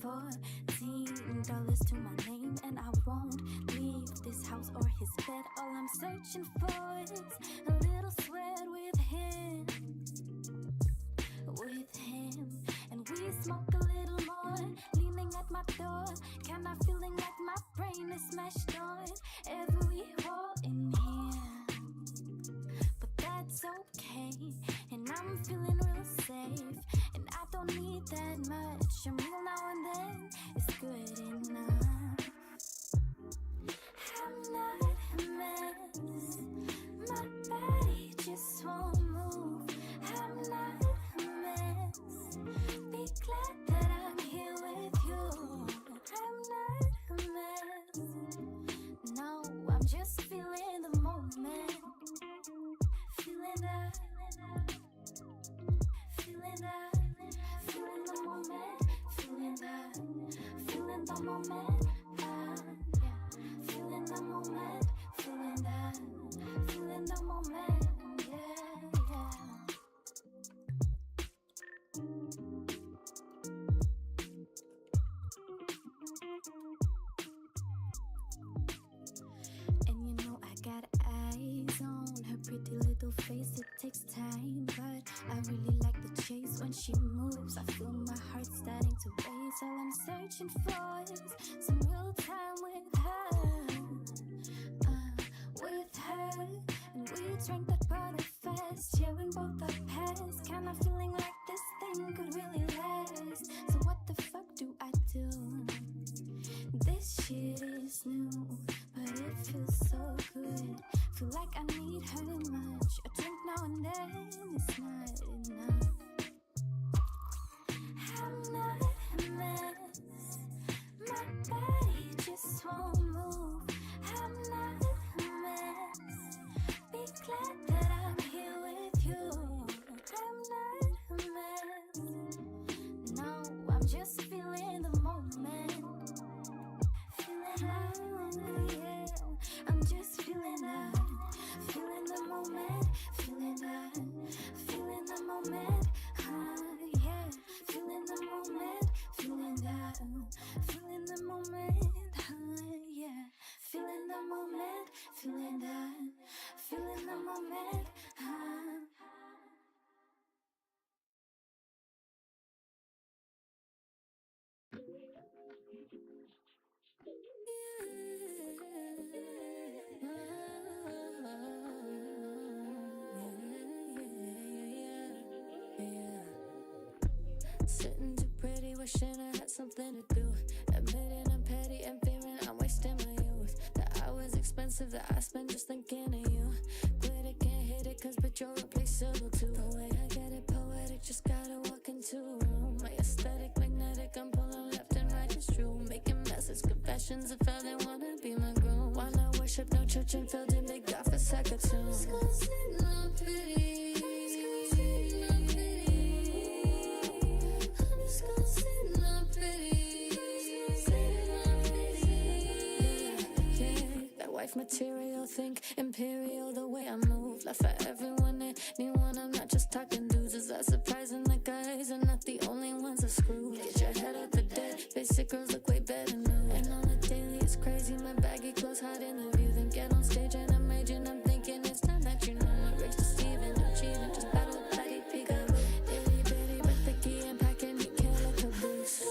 $14 to my name, and I won't leave this house or his bed. All I'm searching for is a little sweat with him. And we smoke a little more, leaning at my door, kinda feeling like my brain is smashed on every wall in here. But that's okay, and I'm feeling real safe, and I don't need that much. A meal now and then is good enough. I'm not a mess, my body just won't move. I'm not a mess, be glad that I'm here with you. I'm not a mess, no, I'm just feeling the moment. Feeling that, feeling that, feeling the moment. Feeling that, feeling the moment. Yeah, feeling the moment. Feeling that, feeling the moment. Yeah, yeah. And you know I got eyes on her pretty little face. It takes time, but I really like the chase. When she moves, I feel my heart starting to race. All I'm searching for is some real time with her. And we drank that bottle fast, sharing both our past. Kinda feeling like this thing could really last. So what the fuck do I do? This shit is new, but it feels so good. Feel like I need her much. A drink now and then is not enough. I'm not a mess, my body just won't move. I'm not a mess, be glad that I'm here with you. I'm not a mess, no, I'm just feeling the moment. Feeling that, yeah, I'm just feeling that. Feeling the moment, feeling that, feeling the moment, yeah, feeling the moment, feeling that, feeling the moment, yeah, feeling the moment, feeling that, feeling the moment, Sitting too pretty, wishing I had something to do. Admitting I'm petty and fearing I'm wasting my youth. The hours expensive that I spend just thinking of you. Glitter can't hit it cause but you're replaceable too. The way I get it poetic, just gotta walk into a room. My aesthetic magnetic, I'm pulling left and right, it's true. Making messes, confessions of how they wanna be my groom. Why not worship, no church and filled in big office I could tune. Just gonna sit my pretty. Wife material, think imperial, the way I move. Life for everyone, anyone, I'm not just talking dudes. Is that surprising that guys are not the only ones that screw? Get your head out the dead, basic girls look way better now. And on the daily it's crazy, my baggy clothes hot in the view. Then get on stage and I'm raging, I'm thinking it's time that you know. My race to Steven, achieving, just battle with Patty Pico. Itty bitty but thicky and packing, you can't let her boost.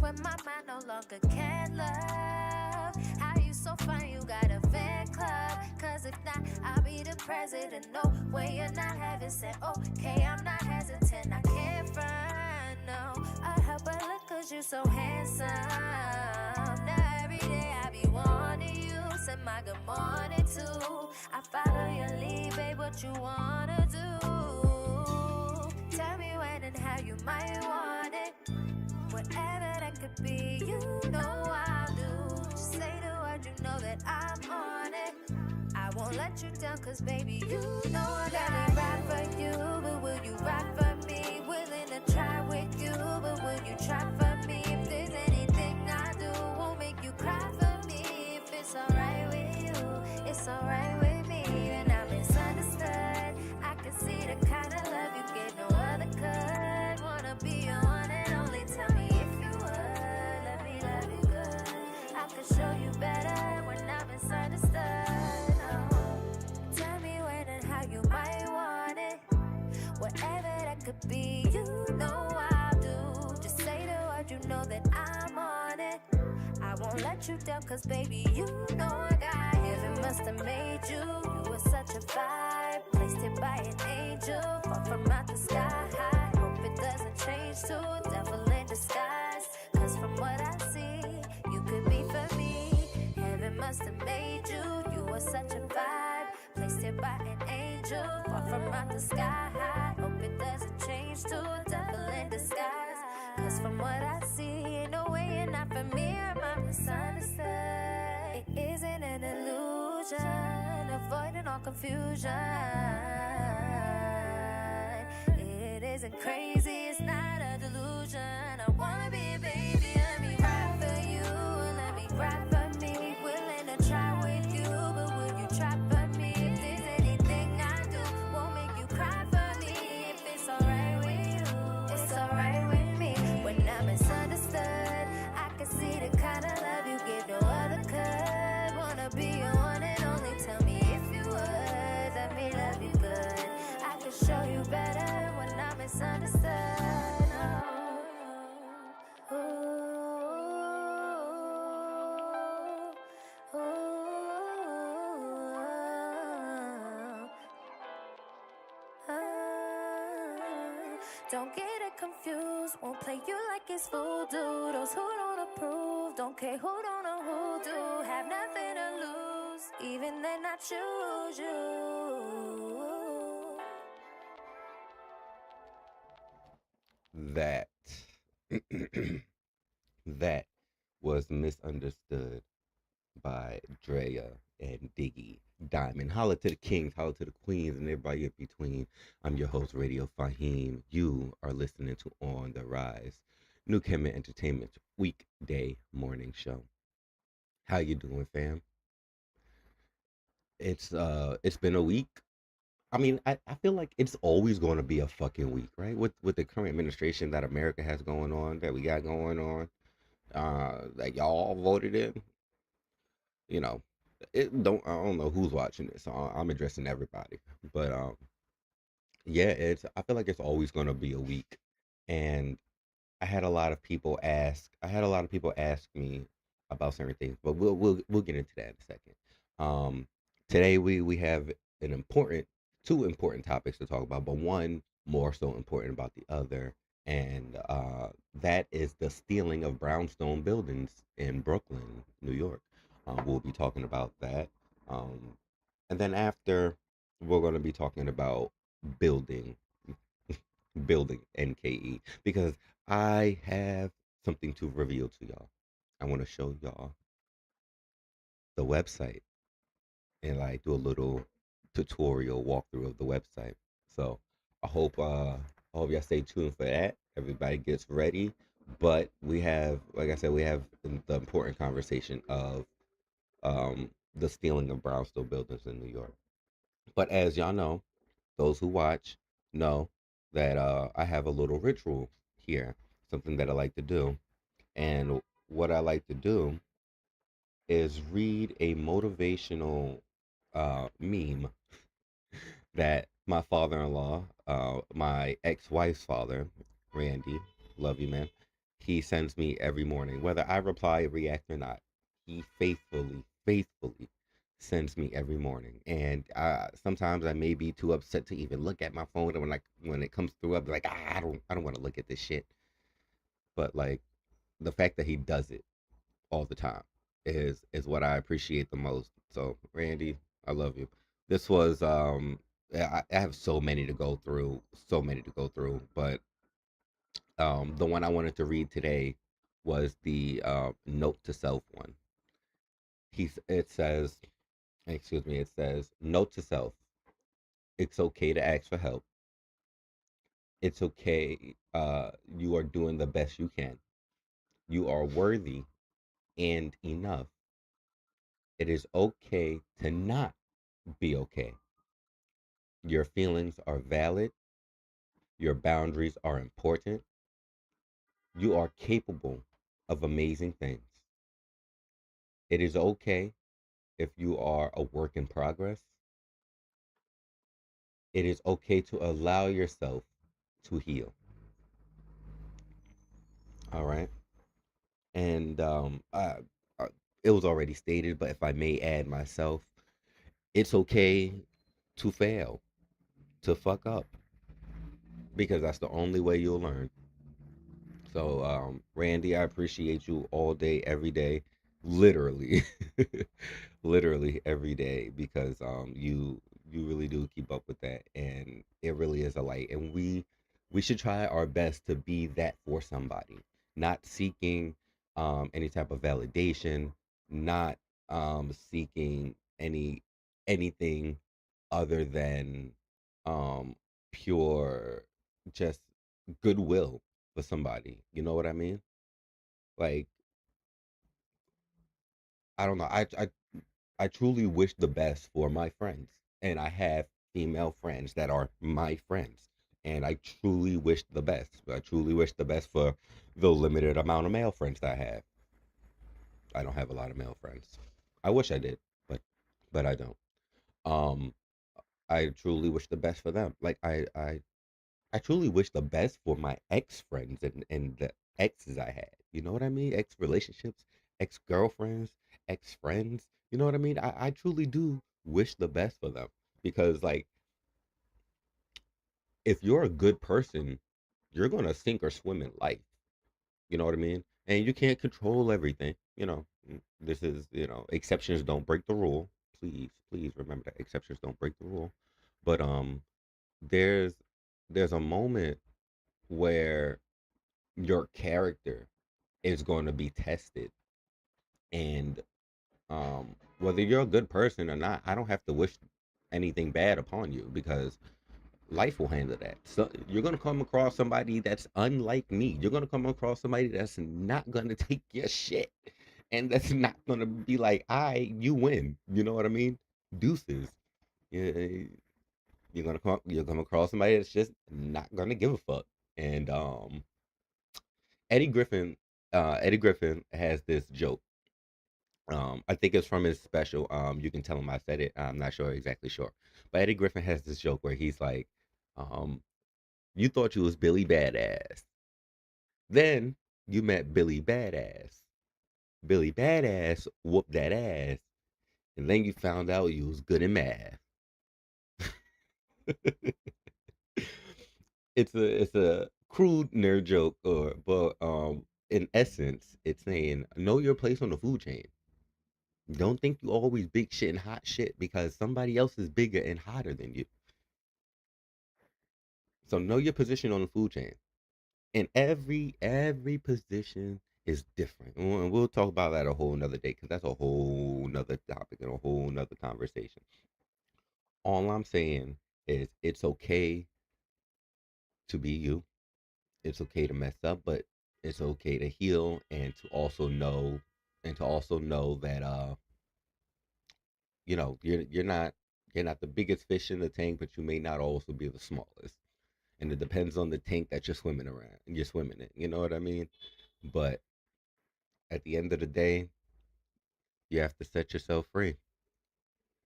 when my mind no longer can love. How you so fine, you got a fan club. Cause if not, I'll be the president. No way you're not having said, okay, I'm not hesitant. I can't front, no. I help but look cause you so handsome. Now every day I be wanting you. Send my good morning too. I follow your lead, babe, what you wanna do. Tell me when and how you might want it. Whatever that could be, you know I'll do. Just say the word, you know that I'm on it. I won't let you down, cause baby, you know I gotta ride for you. But will you ride for me? Willing to try with you, but will you try for me? If there's anything I do, won't make you cry for me. If it's alright with you, it's alright with me. And I'm misunderstood. I can see the kind of love you get, no other could. Wanna be your one and only. Tell me if you would, let me love you good. I could show you better when I'm misunderstood. Tell me when and how you might want it. Whatever that could be, you know I'll do. Just say the word, you know that I'm on it. I won't let you down, cause baby, you know I got heaven must have made you. You were such a vibe, placed it by an angel. Fall from out the sky high, hope it doesn't change to devil in disguise. Cause from what I see, you could be for me. Heaven must have made you. You were such a vibe, placed it by an angel. Fall from out the sky high, hope it doesn't change to devil in disguise. Cause from what I see, ain't no way you're not for me. Or am I misunderstood? It isn't an illusion, avoiding all confusion. It isn't crazy, it's not a delusion. I wanna be a baby, let me ride for you. Let me ride for me, willing to try with you. But will you try for me? If there's anything I do, won't make you cry for me. If it's alright with you, it's alright with me. When I'm misunderstood, I can see the kind of love you give, no other could. Wanna be your one and only. Tell me if you would, let me love you good. I can show you better when I'm misunderstood. Ooh, ooh, don't get it confused, won't play you like it's voodoo. Those who don't approve, don't care who don't know who do. Have nothing to lose, even then I choose you. That that was Misunderstood by DREA and Diggy. Diamond. Holla to the Kings, holla to the Queens, and everybody in between. I'm your host, Radio Faheem. You are listening to On the Rize, New Kemet Entertainment's weekday morning show. How you doing, fam? It's been a week. I mean, I feel like it's always going to be a fucking week, right? With the current administration that America has going on, that we got going on, that y'all voted in. You know, I don't know who's watching this, so I'm addressing everybody. But yeah, I feel like it's always going to be a week, and I had a lot of people ask me about certain things, but we'll get into that in a second. Today we have an important two important topics to talk about, but one more so important about the other, and that is the stealing of brownstone buildings in Brooklyn, New York. We'll be talking about that, um, and then after we're going to be talking about building building NKE because I have something to reveal to y'all. I want to show y'all the website and like do a little tutorial walkthrough of the website. So I hope y'all stay tuned for that. Everybody gets ready. But we have, like I said, we have the important conversation of the stealing of brownstone buildings in New York. But as y'all know, those who watch know that I have a little ritual here, something that I like to do. And what I like to do is read a motivational meme that my father-in-law, my ex-wife's father, Randy, love you, man. he sends me every morning, whether I reply, react or not. He faithfully sends me every morning, and sometimes I may be too upset to even look at my phone. And when it comes through, I'll be like, I don't want to look at this shit. But like the fact that he does it all the time is what I appreciate the most. So Randy, I love you. This was I have so many to go through, but the one I wanted to read today was the note to self one. It says, excuse me, it says, note to self: it's okay to ask for help. It's okay. You are doing the best you can. You are worthy and enough. It is okay to not be okay. Your feelings are valid. Your boundaries are important. You are capable of amazing things. It is okay if you are a work in progress. It is okay to allow yourself to heal. All right. And uh, it was already stated, but if I may add myself, it's okay to fail, to fuck up, because that's the only way you'll learn. So, Randy, I appreciate you all day, every day, literally, literally every day, because you really do keep up with that, and it really is a light. And we should try our best to be that for somebody, not seeking any type of validation, not seeking anything other than pure just goodwill for somebody. You know what I mean? Like, I don't know. I truly wish the best for my friends, and I have female friends that are my friends, and I truly wish the best. I truly wish the best for the limited amount of male friends that I have. I don't have a lot of male friends. I wish I did, but I don't. Um, I truly wish the best for them. Like I truly wish the best for my ex friends and the exes I had. You know what I mean? Ex relationships, ex girlfriends, ex friends. You know what I mean? I truly do wish the best for them, because like if you're a good person, you're gonna sink or swim in life. You know what I mean? And you can't control everything. This is, exceptions don't break the rule. Please remember that exceptions don't break the rule. But there's there's a moment where your character is going to be tested, and whether you're a good person or not, I don't have to wish anything bad upon you, because life will handle that. So you're going to come across somebody that's unlike me. You're going to come across somebody that's not going to take your shit, and that's not going to be like, you win. You know what I mean? Deuces. Yeah, you're gonna come across somebody that's just not gonna give a fuck. And Eddie Griffin, Eddie Griffin has this joke. I think it's from his special. You can tell him I said it. I'm not exactly sure, but Eddie Griffin has this joke where he's like, um, "You thought you was Billy Badass, then you met Billy Badass. Billy Badass whooped that ass, and then you found out you was good in math." It's a crude nerd joke, but in essence, it's saying know your place on the food chain. Don't think you always big shit and hot shit, because somebody else is bigger and hotter than you. So know your position on the food chain. And every position is different. And we'll talk about that a whole nother day, because that's a whole nother topic and a whole nother conversation. All I'm saying is it's okay to be you. It's okay to mess up, but it's okay to heal, and to also know that you're not the biggest fish in the tank, but you may not also be the smallest. And it depends on the tank that you're swimming around. You're swimming in. You know what I mean? But at the end of the day, you have to set yourself free.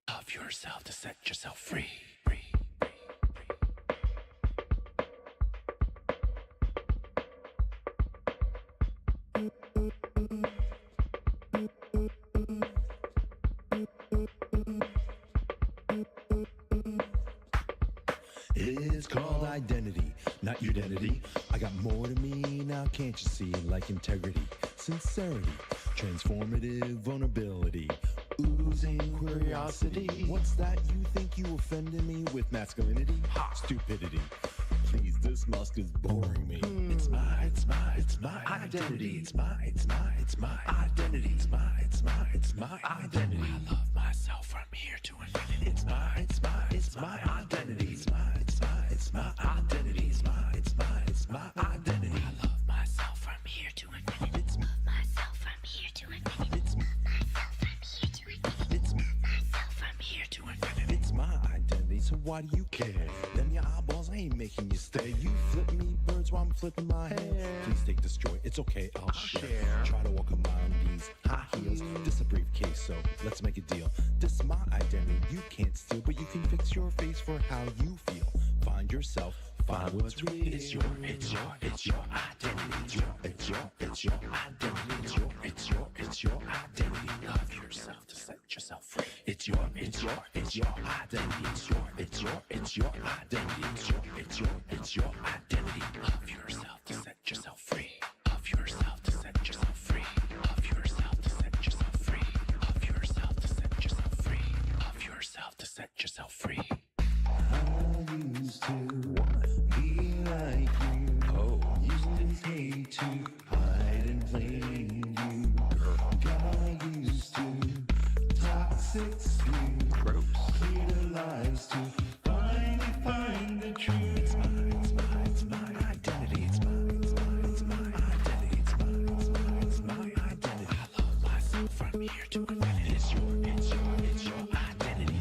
Love yourself to set yourself free. It's called identity, not your identity. I got more to me now, can't you see? Like integrity, sincerity, transformative vulnerability, oozing curiosity. What's that? You think you offended me with masculinity? Stupidity. Please, this musk is boring me. It's my identity. It's my identity. It's my identity. I love myself from here to infinity. It's my identity. It's my identity. It's my identity. I love myself from here to infinity. It's Myself from here to infinity. it's Myself from here to infinity. it's Myself from here to infinity. it's my identity. So why do you care? Them your eyeballs ain't making you stay. You flip me birds while I'm flipping my hair. Please take this joy. It's okay. I'll share. Try to walk a mile in these high heels. This a briefcase, so let's make a deal. This my identity. You can't steal, but you can fix your face for how you feel. Find yourself. Find what's real. It's your identity. It's your identity. It's your identity. It's your identity. Love yourself to set yourself free. It's your identity. It's your identity. It's your identity. Love yourself to set yourself free. Love yourself to set yourself free. Love yourself to set yourself free. Love yourself to set yourself free. Love yourself to set yourself free. I used to be like you. Oh, Used to hate to hide and blame you. Got used to toxic sleep. gross. Clear lies to find the truth. It's my identity. It's my identity. It's my identity. I love myself from here to infinity. It's your identity. It's your identity.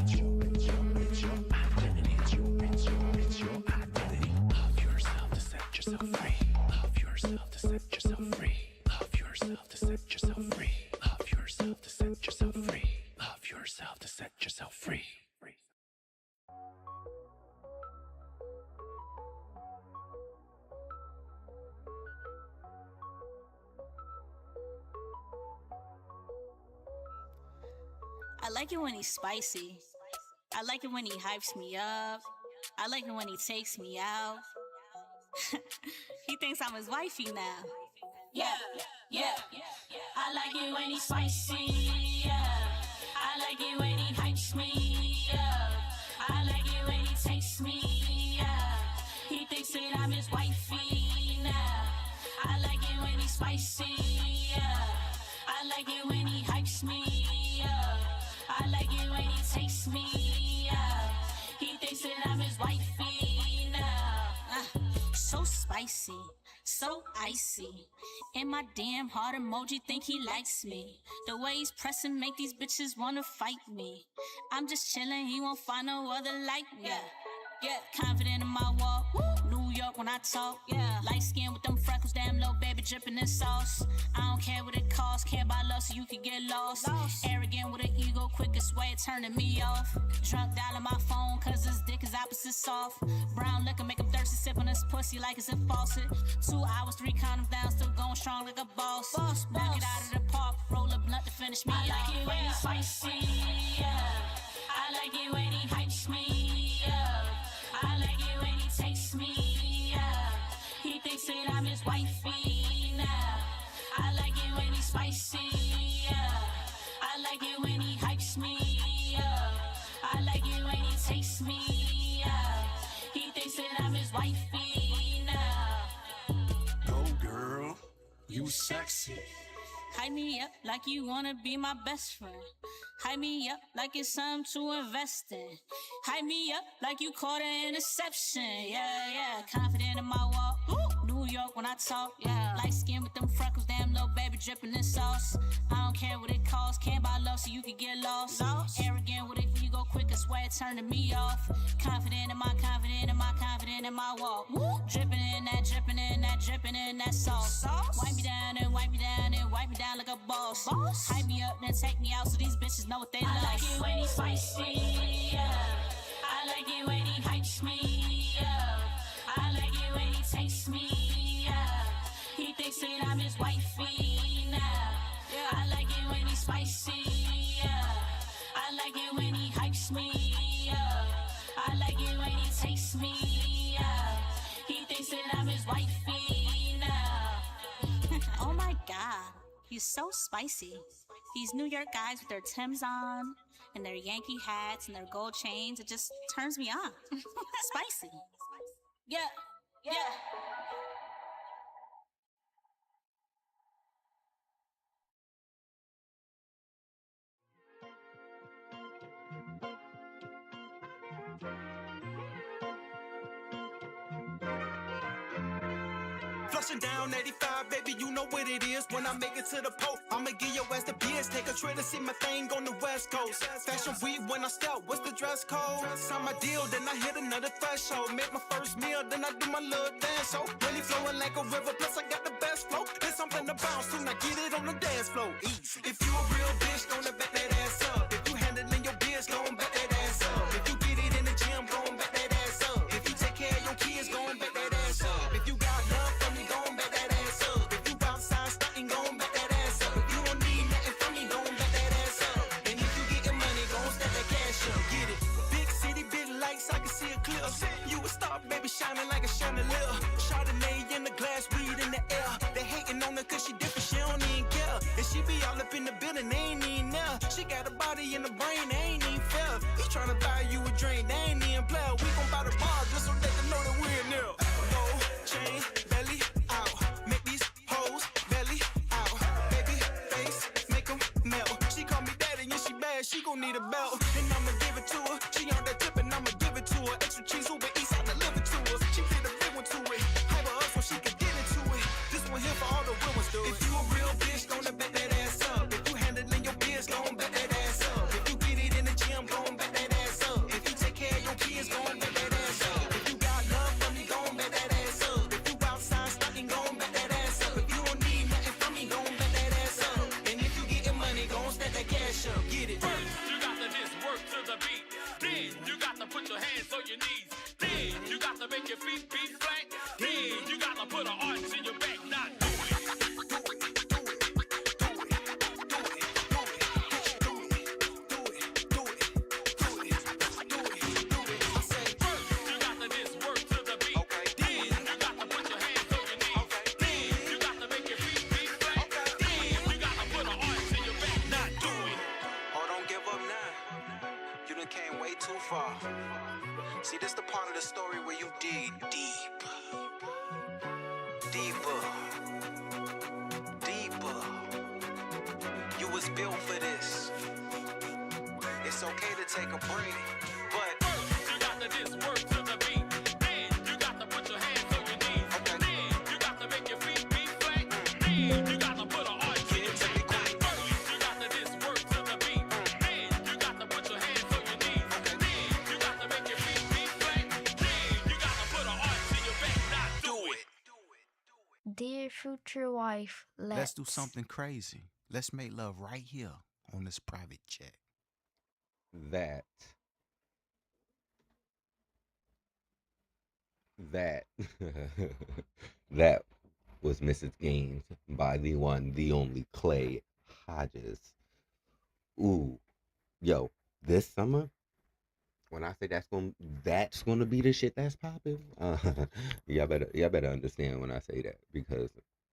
It's your identity. Love yourself to set yourself free. Love yourself to set yourself free. Love yourself to set yourself free. Love yourself to set yourself free. Love yourself to set yourself free. I like it when he's spicy. I like it when he hypes me up. I like it when he takes me out. He thinks I'm his wifey now. Yeah, yeah, I like it when he's spicy, yeah. I like it when he hypes me, yeah. I like it when he takes me, yeah. He thinks that I'm his wifey now. I like it when he's spicy, yeah. I like it when he hypes me, yeah. I like it when he takes me, yeah. He thinks that I'm his wifey now. So spicy, so icy. And my damn heart emoji think he likes me. The way he's pressing make these bitches wanna fight me. I'm just chilling, he won't find no other like me. Yeah, confident in my walk. New York when I talk. Yeah, light skin with them freckles, damn little baby dripping in sauce. I don't care what it costs, care about love so you can get lost. Arrogant with an ego, quickest way of turning me off. Drunk dialing my phone cause his dick is opposite soft. Brown liquor make him thirsty, sipping his pussy like it's a faucet. 2 hours, 3 condoms down, still going strong like a boss. Knock it out of the park, roll a blunt to finish me I off. like it when he's spicy, yeah. I like it when he hypes me, yeah. I like it when he takes me, yeah. He thinks that I'm his wifey now. I like it when he's spicy, yeah. I like it when he hypes me, yeah. I like it when he takes me, yeah. He thinks that I'm his wifey now. Go girl, you sexy. Hype me up like you wanna be my best friend. Hype me up like it's something to invest in. Hype me up like you caught an interception. Yeah, confident in my walk. New York when I talk. Yeah, light skin with them freckles, damn little baby dripping in sauce. I don't care what it costs, care about love so you can get lost. Arrogant with an ego, quickest way of turning me off. Confident in my walk. Dripping in that sauce. Wipe me down and wipe me down and wipe me down like a boss. Hype me up, then take me out so these bitches know what they I love. like it when he's spicy, yeah. I like it when he hypes me, yeah. I like it when he takes me, yeah. He thinks that I'm his wifey now. I like it when he's spicy, yeah. I like it when he hypes me, yeah. I like it when he takes me, yeah. He thinks that I'm his wifey now. Oh my god, he's so spicy. These New York guys with their Timbs on and their Yankee hats and their gold chains, it just turns me on. Spicy. Yeah, yeah. Flushing down 85, baby, you know what it is. When I make it to the pole, I'ma give your ass the biz. Take a trip to see my thing on the West Coast. Fashion week when I step, what's the dress code? Sign my deal, then I hit another threshold. Make my first meal, then I do my little dance show. Really flowing like a river, plus I got the best flow. There's something to bounce to, now get it on the dance floor. Easy. If you a real bitch, gonna back that ass up. If you handling your biz, gon' back that ass up. If you get it in the gym, gon' back that ass up. If you take care of your kids, gon' back that ass up. If you got love for me, gon' back that ass up. If you outside stunting, gon' back that ass up. If you don't need nothing from me, gon' back that ass up. And if you getting money, gon' stack that cash up. Get it. Big city, big lights, I can see it clear. You a star, baby, shining like a chandelier. Chardonnay in the glass, weed in the air. They hating on her cause she different, she don't even care. And she be all up in the building, they ain't even there. She got a body and a brain, they ain't even fair. He tryna buy you a drink, they ain't even play. We gon' buy the bar just so they can know that we're near. Gold chain, belly out. Make these hoes belly out. Baby face, make them melt. She call me daddy and she bad, she gon' need a belt. And I'ma give it to her. She on that tip and I'ma give it to her. Extra cheese, Uber Eats, I deliver to her. She did a big one to it. Hyper us so she can get into it. This one here for all the real ones, do it. If you a real bitch, gonna back that ass up. If you handling your biz, gon' back that ass up. If you get it in the gym, gon' back that ass up. If you take care of your kids, gon' back that ass up. If you got love for me, gon' back that ass up. If you outside stunting, gon' back that ass up. If you don't need nothing from me, gon' back that ass up. And if you getting money, gon' stack that cash up. Get it. First, you got to just work to the beat. Then, you got to put your hands on your knees. Then, you got to make your feet be flat. Then, you got to put an arch in your back. Not do it. First, you got to just work to the beat. Then, you got to put your hands on your knees. Then, you got to make your feet be flat. Then, you got to put an arch in your back. Not do it. Oh, don't give up now. You done came way too far. See, this the part of the story where you dig deep. Deeper. Deeper. You was built for this. It's okay to take a break, but First, you got to just work to the beat. Then, you got to put your hands on your knees. Then, you got to make your feet be flat. Then, you got to put an arch in your back. First, you got to just work to the beat. Then, you got to put your hands on your knees. Then, you got to make your feet be flat. Then, you got to put an arch in your back. Not do it. Dear future wife, Let's do something crazy. Let's make love right here on this private jet. That that was Mrs. Gaines by the one, the only Clay Hodges. Ooh, yo, this summer, when I say that's gonna be the shit that's popping, y'all better understand when I say that, because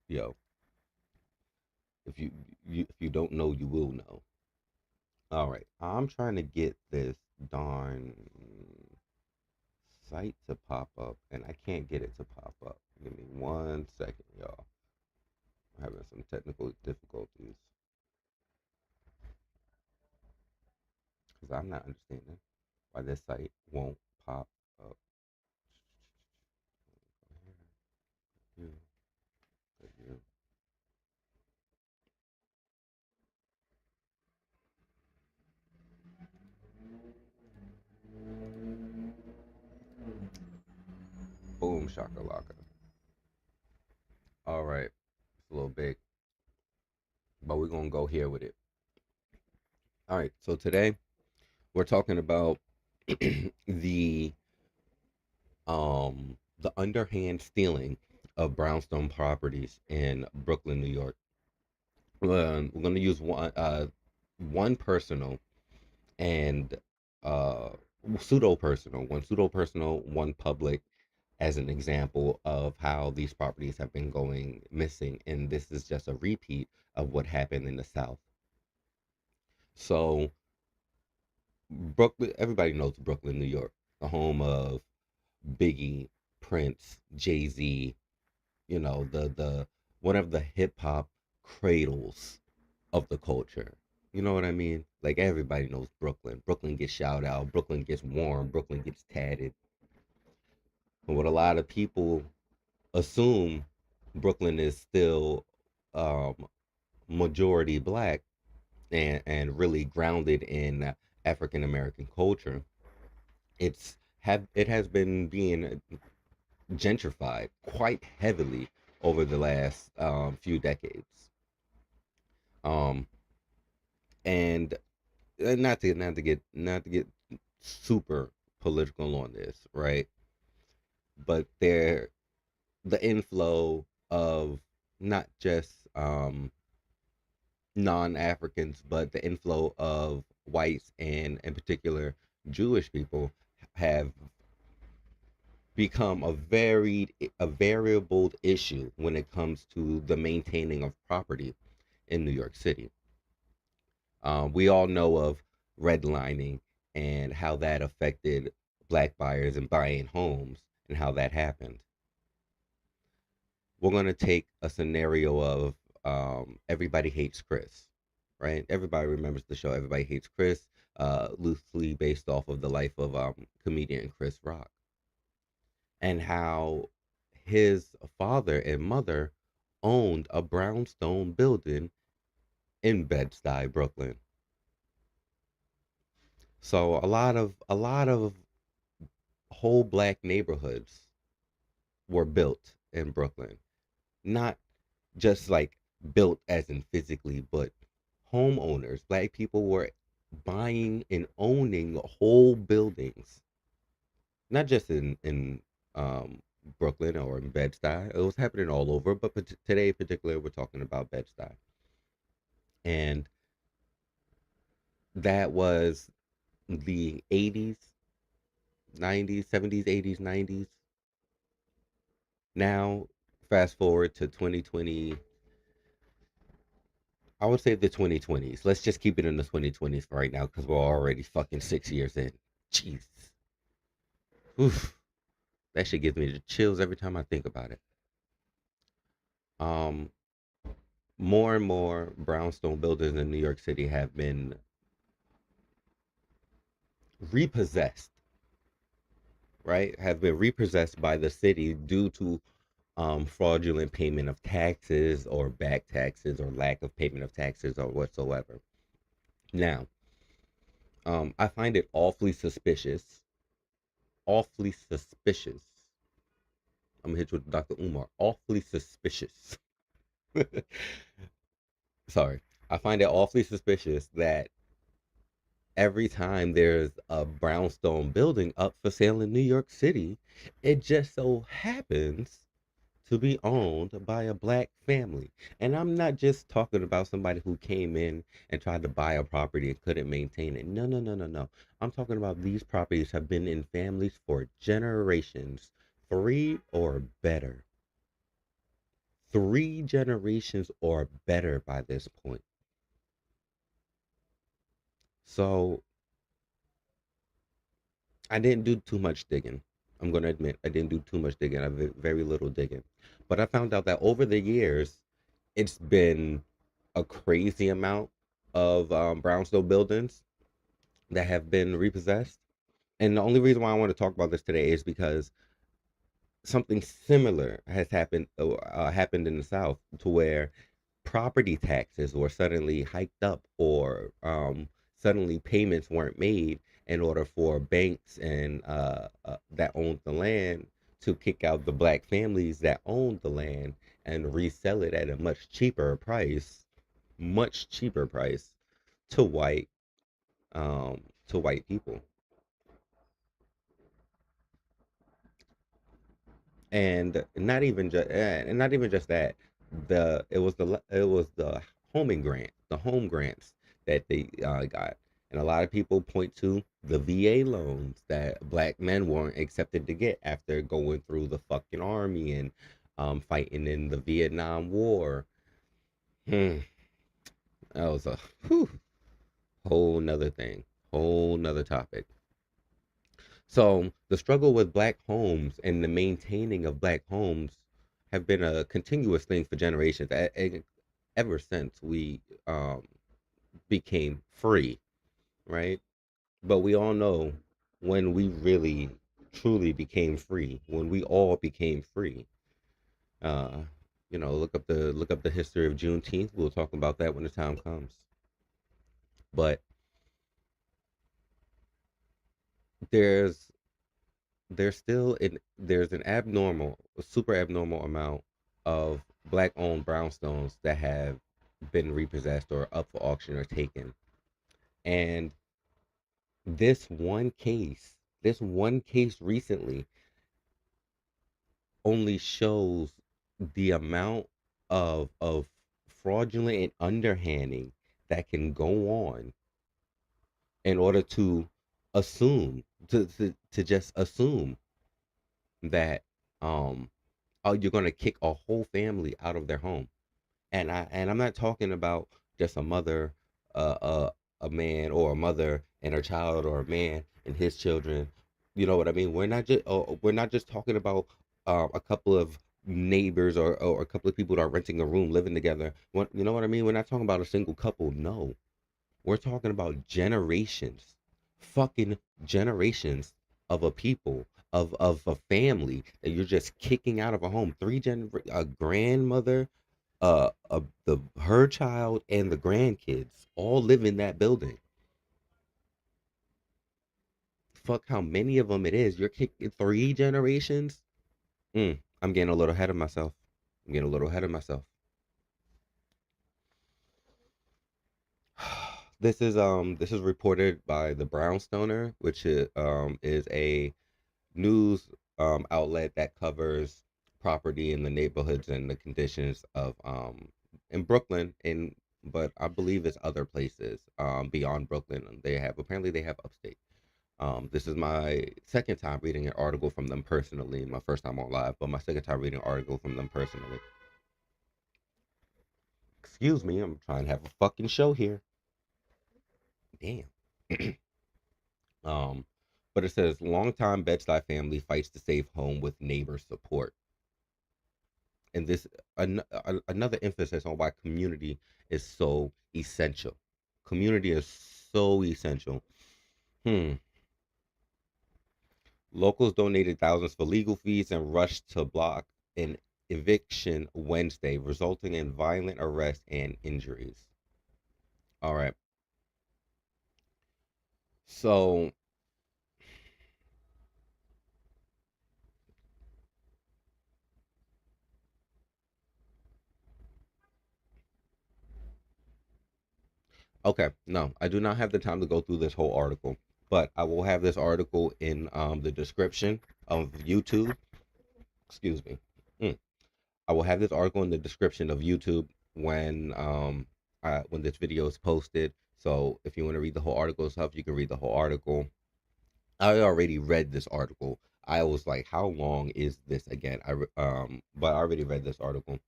yo, if you don't know, you will know. All right, I'm trying to get this darn site to pop up, and I can't get it to pop up. Give me 1 second, y'all. I'm having some technical difficulties because I'm not understanding why this site won't pop up. You. Boom shakalaka. All right, it's a little big, but we're gonna go here with it. All right, so today we're talking about the underhand stealing of brownstone properties in Brooklyn, New York. We're gonna use one personal and pseudo personal, one public, as an example of how these properties have been going missing, and this is just a repeat of what happened in the South. So Brooklyn, everybody knows Brooklyn, New York, the home of Biggie, Prince, Jay-Z, you know, the one of the hip hop cradles of the culture. You know what I mean? Like everybody knows Brooklyn. Brooklyn gets shout out, Brooklyn gets warm, Brooklyn gets tatted. And what a lot of people assume, Brooklyn is still um, majority black and really grounded in African American culture. It has been being gentrified quite heavily over the last few decades. Um, and not to get super political on this, right? But the inflow of not just non-Africans, but the inflow of whites and in particular Jewish people have become a variable issue when it comes to the maintaining of property in New York City. We all know of redlining and how that affected black buyers and buying homes and how that happened. We're going to take a scenario of Everybody Hates Chris, right? Everybody remembers the show Everybody Hates Chris, loosely based off of the life of comedian Chris Rock, and how his father and mother owned a brownstone building in Bed-Stuy, Brooklyn. So a lot of whole black neighborhoods were built in Brooklyn. Not just like built as in physically, but homeowners, black people were buying and owning whole buildings. Not just in Brooklyn or in Bed-Stuy. It was happening all over, but today in particular we're talking about Bed-Stuy. And that was the 80s, 90s, 70s, 80s, 90s. Now, fast forward to 2020, I would say the 2020s. Let's just keep it in the 2020s for right now because we're already fucking 6 years in. Jeez. Oof. That shit gives me the chills every time I think about it. More and more brownstone buildings in New York City have been repossessed, right? Have been repossessed by the city due to fraudulent payment of taxes or back taxes or lack of payment of taxes or whatsoever. Now, I find it awfully suspicious. Awfully suspicious. I'm gonna hit you with Dr. Umar. Awfully suspicious. Sorry. I find it awfully suspicious that every time there's a brownstone building up for sale in New York City, it just so happens to be owned by a black family. And I'm not just talking about somebody who came in and tried to buy a property and couldn't maintain it. No, no, no, no, no. I'm talking about these properties have been in families for generations, 3 or better. 3 generations or better by this point. So I didn't do too much digging. I'm going to admit I didn't do too much digging. I did very little digging. But I found out that over the years, it's been a crazy amount of brownstone buildings that have been repossessed. And the only reason why I want to talk about this today is because something similar has happened in the South, to where property taxes were suddenly hiked up, or suddenly payments weren't made in order for banks and that owned the land to kick out the black families that owned the land and resell it at a much cheaper price to white people. And not even just that. It was the home grants that they got. And a lot of people point to the VA loans that black men weren't accepted to get after going through the fucking army and fighting in the Vietnam War. Hmm. That was a whole nother thing, whole nother topic. So the struggle with black homes and the maintaining of black homes have been a continuous thing for generations, ever since we became free, right? But we all know when we really truly became free, when we all became free. Uh, look up the history of Juneteenth. We'll talk about that when the time comes. But there's there's an a super abnormal amount of black owned brownstones that have been repossessed or up for auction or taken. And this one case recently only shows the amount of fraudulent and underhanding that can go on in order to assume to just assume that oh, you're gonna kick a whole family out of their home. And I'm not talking about just a mother, a man, or a mother and her child, or a man and his children. You know what I mean? We're not just talking about a couple of neighbors, or a couple of people that are renting a room, living together. You know what I mean? We're not talking about a single couple. No, we're talking about generations, fucking generations of a people, of a family that you're just kicking out of a home. A grandmother, her child, and the grandkids all live in that building. Fuck how many of them it is. You're kicking 3 generations. I'm getting a little ahead of myself. I'm getting a little ahead of myself. This is reported by the Brownstoner, which is a news outlet that covers property in the neighborhoods and the conditions of in Brooklyn, but I believe it's other places beyond Brooklyn. They have upstate. This is my second time reading an article from them personally. My first time on live, but my second time reading an article from them personally. Excuse me, I'm trying to have a fucking show here. Damn. But it says longtime Bed-Stuy family fights to save home with neighbor support. And this another emphasis on why community is so essential. Community is so essential. Locals donated thousands for legal fees and rushed to block an eviction Wednesday, resulting in violent arrests and injuries. All right. So okay, no, I do not have the time to go through this whole article, but I will have this article in the description of YouTube. Excuse me. I will have this article in the description of YouTube when this video is posted. So if you want to read the whole article stuff, you can read the whole article. I already read this article. I was like, how long is this again? But I already read this article.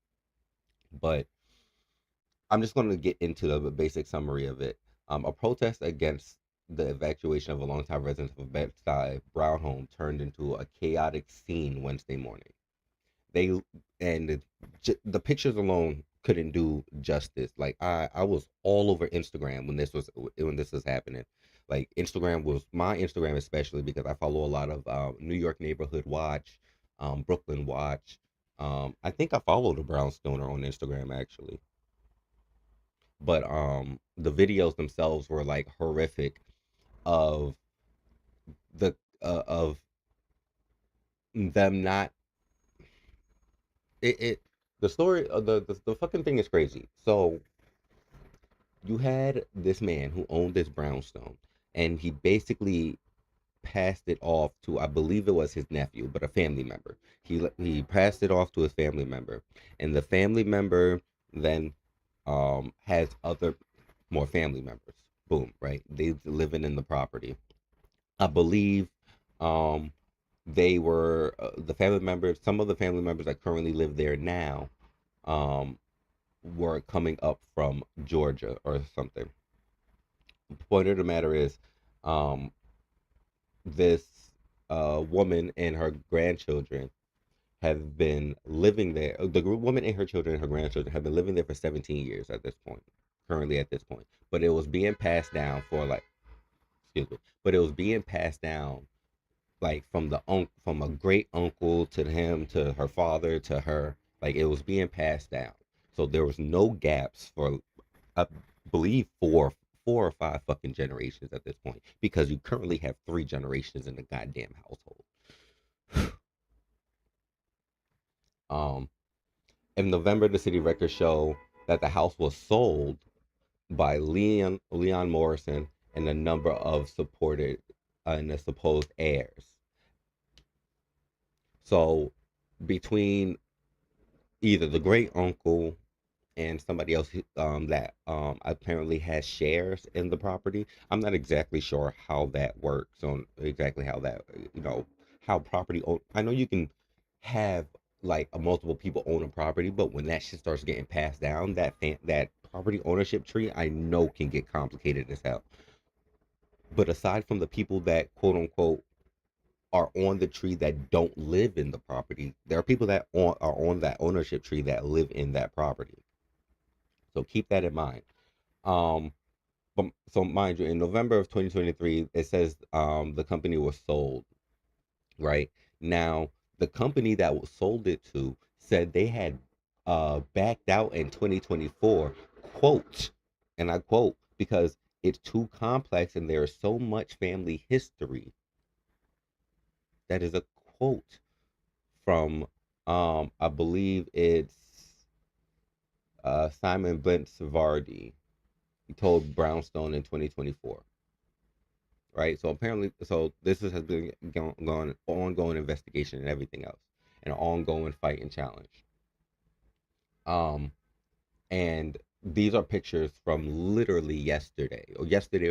But I'm just going to get into the basic summary of it. A protest against the evacuation of a longtime resident of a Bed-Stuy Brown home turned into a chaotic scene Wednesday morning. The pictures alone couldn't do justice. Like I was all over Instagram when this was happening. Like Instagram was my Instagram, especially because I follow a lot of New York Neighborhood Watch, Brooklyn Watch. I think I followed a Brownstoner on Instagram actually. But the videos themselves were like horrific of of them not it the story of the fucking thing is crazy. So you had this man who owned this brownstone, and he basically passed it off to, I believe it was his nephew, but a family member. He passed it off to his family member, and the family member then has other more family members. Boom, right? They living in the property. I believe um, they were the family members. Some of the family members that currently live there now um, were coming up from Georgia or something. The point of the matter is, um, this woman and her grandchildren have been living there. The woman and her children and her grandchildren have been living there for 17 years at this point, currently at this point. But it was being passed down for like, excuse me, but it was being passed down like from from a great uncle to him to her father to her. Like it was being passed down. So there was no gaps for, I believe, four or five fucking generations at this point because you currently have three generations in the goddamn household. Um, in November, the city records show that the house was sold by Leon Morrison and a number of supported and the supposed heirs. So between either the great uncle and somebody else that apparently has shares in the property. I'm not exactly sure how that works on exactly how that how property I know you can have like multiple people own a property, but when that shit starts getting passed down, that property ownership tree I know can get complicated as hell. But aside from the people that quote unquote are on the tree that don't live in the property, there are people that are on that ownership tree that live in that property. So keep that in mind. Um, but so mind you, in November of 2023, it says the company was sold. Right now, the company that was sold it to said they had backed out in 2024. Quote, and I quote, because it's too complex and there is so much family history. That is a quote from I believe it's Simon Brent Savardi. He told Brownstone in 2024. Right, so apparently, so has been gone ongoing investigation and everything else, and an ongoing fight and challenge. And these are pictures from literally yesterday or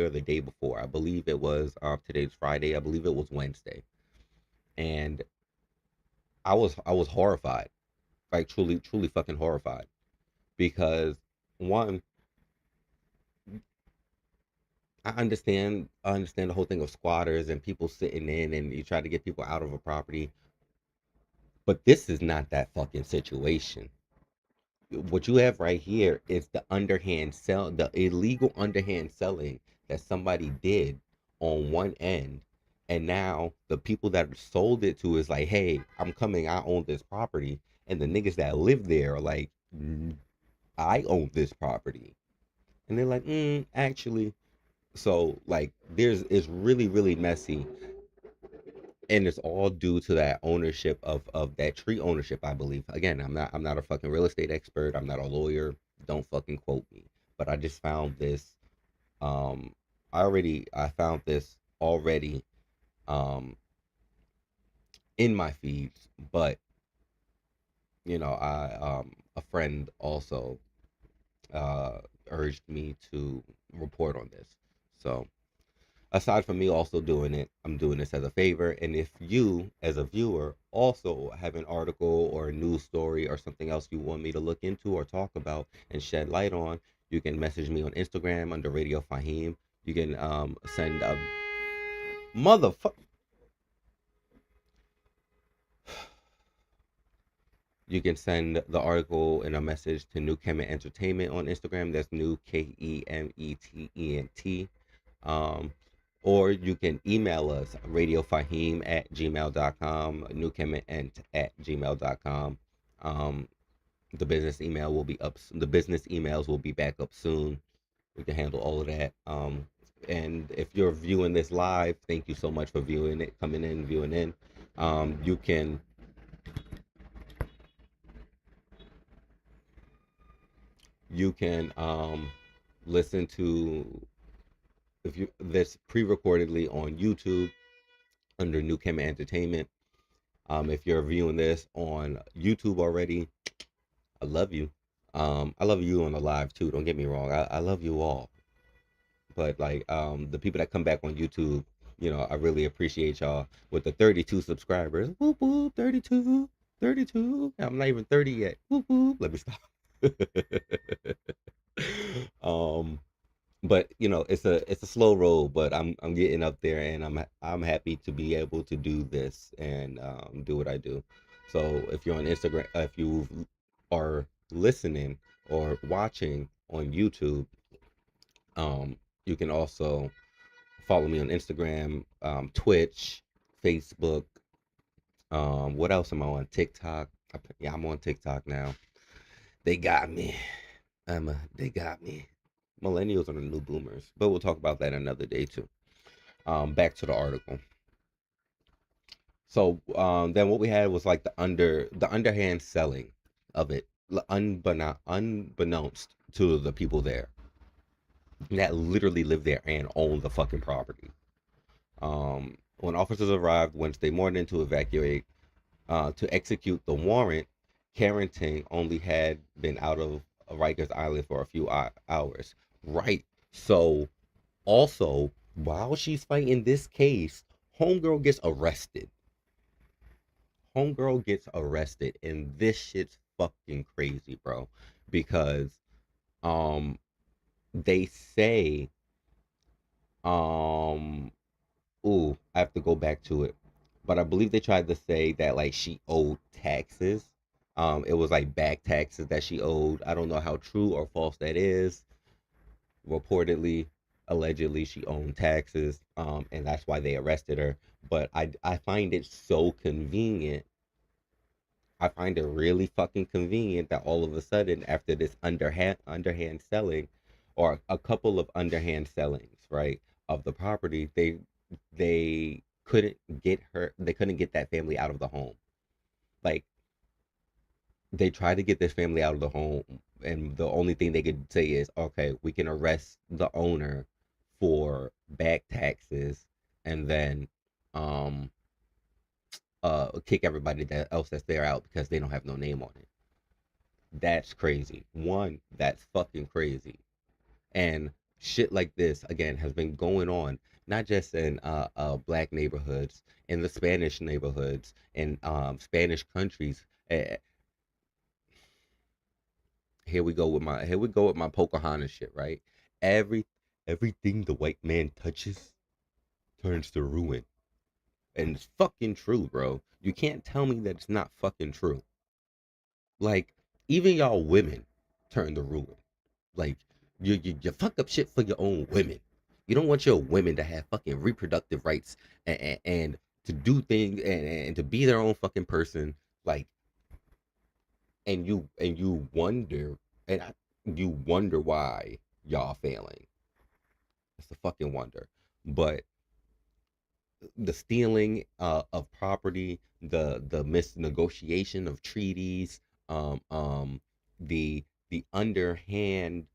the day before. I believe it was today's Friday. I believe it was Wednesday, and I was horrified, like truly fucking horrified, because one, I understand the whole thing of squatters and people sitting in and you try to get people out of a property, but this is not that fucking situation. What you have right here is the illegal underhand selling that somebody did on one end, and now the people that sold it to is like, hey, I'm coming, I own this property, and the niggas that live there are like, I own this property, and they're like, actually. So like, it's really messy, and it's all due to that ownership of that tree ownership, I believe. Again, I'm not a fucking real estate expert. I'm not a lawyer. Don't fucking quote me. But I just found this. Um, I found this already in my feeds, but I a friend also urged me to report on this. So aside from me also doing it, I'm doing this as a favor. And if you, as a viewer, also have an article or a news story or something else you want me to look into or talk about and shed light on, you can message me on Instagram under Radio Faheem. You can send a motherfucker. You can send the article and a message to New Kemet Entertainment on Instagram. That's New KEMETENT. Or you can email us radiofaheem@gmail.com, newkemet@gmail.com. The business email will be up. The business emails will be back up soon. We can handle all of that. And if you're viewing this live, thank you so much for viewing it, coming in, viewing in. You can listen to if you this pre-recordedly on YouTube under New Kemet Entertainment. If you're viewing this on YouTube already, I love you. I love you on the live too. Don't get me wrong. I love you all. But like the people that come back on YouTube, you know, I really appreciate y'all with the 32 subscribers. Whoop whoop, 32, 32. I'm not even 30 yet. Whoop whoop. Let me stop. um, but you know, it's a slow roll, but I'm getting up there, and I'm happy to be able to do this and do what I do. So if you're on Instagram, if you are listening or watching on YouTube, you can also follow me on Instagram, Twitch, Facebook. What else am I on? TikTok. Yeah, I'm on TikTok now. They got me. They got me. Millennials are the new boomers, but we'll talk about that another day too. Back to the article. So then what we had was like the underhand selling of it, unbeknownst to the people there that literally live there and own the fucking property. When officers arrived Wednesday morning to execute the warrant, Carrington only had been out of Rikers Island for a few hours. Right. So also, while she's fighting this case, homegirl gets arrested. Homegirl gets arrested, and this shit's fucking crazy, bro. Because they say ooh, I have to go back to it. But I believe they tried to say that like she owed taxes. It was like back taxes that she owed. I don't know how true or false that is. Reportedly, allegedly, she owed taxes. And that's why they arrested her. But I find it so convenient. I find it really fucking convenient that all of a sudden, after this underhand selling, or a couple of underhand sellings, right, of the property, they couldn't get her. They couldn't get that family out of the home. Like, they tried to get this family out of the home, and the only thing they could say is, okay, we can arrest the owner for back taxes, and then kick everybody else that's there out because they don't have no name on it. That's crazy. One, that's fucking crazy. And shit like this again has been going on not just in black neighborhoods, in the Spanish neighborhoods, in Spanish countries. Here we go with my Pocahontas shit, right? Everything the white man touches turns to ruin. And it's fucking true, bro. You can't tell me that it's not fucking true. Like, even y'all women turn to ruin. Like, you fuck up shit for your own women. You don't want your women to have fucking reproductive rights and to do things and to be their own fucking person. Like, and you wonder you wonder why y'all failing. It's a fucking wonder. But the stealing of property, the misnegotiation of treaties, the underhand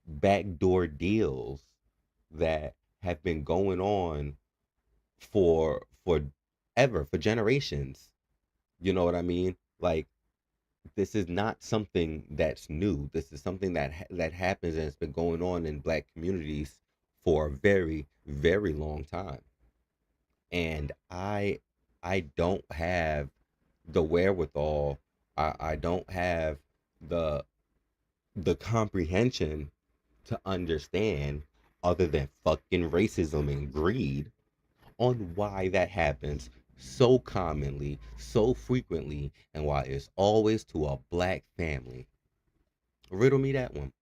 backdoor deals that have been going on for generations. You know what I mean? Like, this is not something that's new. This is something that happens, and it's been going on in black communities for a very, very long time. And I don't have the wherewithal. I don't have the comprehension to understand, other than fucking racism and greed, on why that happens so commonly, so frequently, and why it's always to a black family. Riddle me that one.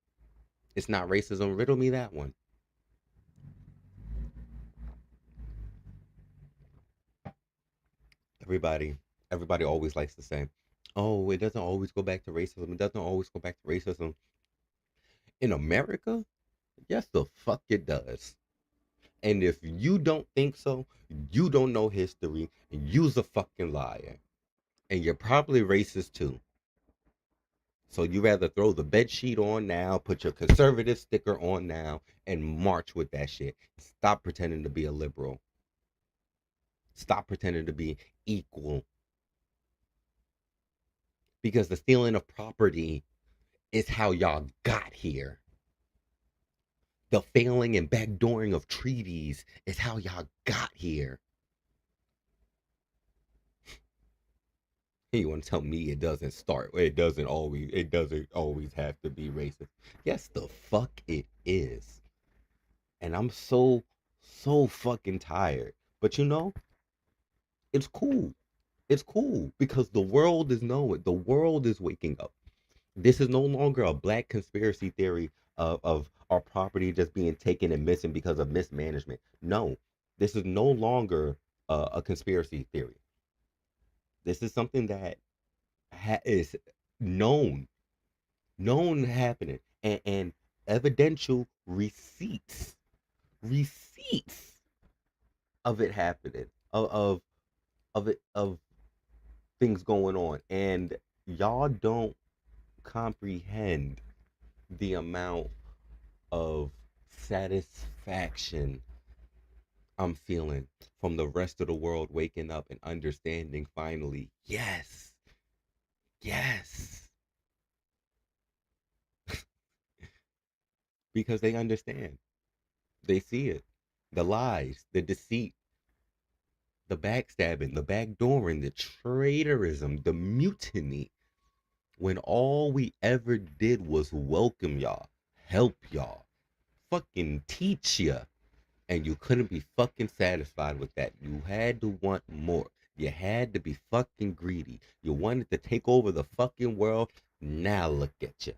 It's not racism. Riddle me that one. Everybody always likes to say, oh, it doesn't always go back to racism. It doesn't always go back to racism. In America, yes, the fuck it does. And if you don't think so, you don't know history, and you's a fucking liar. And you're probably racist too. So you rather throw the bed sheet on now, put your conservative sticker on now, and march with that shit. Stop pretending to be a liberal. Stop pretending to be equal. Because the stealing of property is how y'all got here. The failing and backdooring of treaties is how y'all got here. You want to tell me it doesn't start? It doesn't always have to be racist. Yes, the fuck it is. And I'm so fucking tired. But you know, it's cool. It's cool because the world is knowing. The world is waking up. This is no longer a black conspiracy theory of our property just being taken and missing because of mismanagement. No, this is no longer a conspiracy theory. This is something that is known happening, and evidential receipts of it happening, of things going on, and y'all don't comprehend the amount of satisfaction I'm feeling from the rest of the world waking up and understanding finally, yes, because they understand, they see it, the lies, the deceit, the backstabbing, the backdooring, the traitorism, the mutiny, when all we ever did was welcome y'all, help y'all, fucking teach ya, and you couldn't be fucking satisfied with that. You had to want more. You had to be fucking greedy. You wanted to take over the fucking world. Now look at you.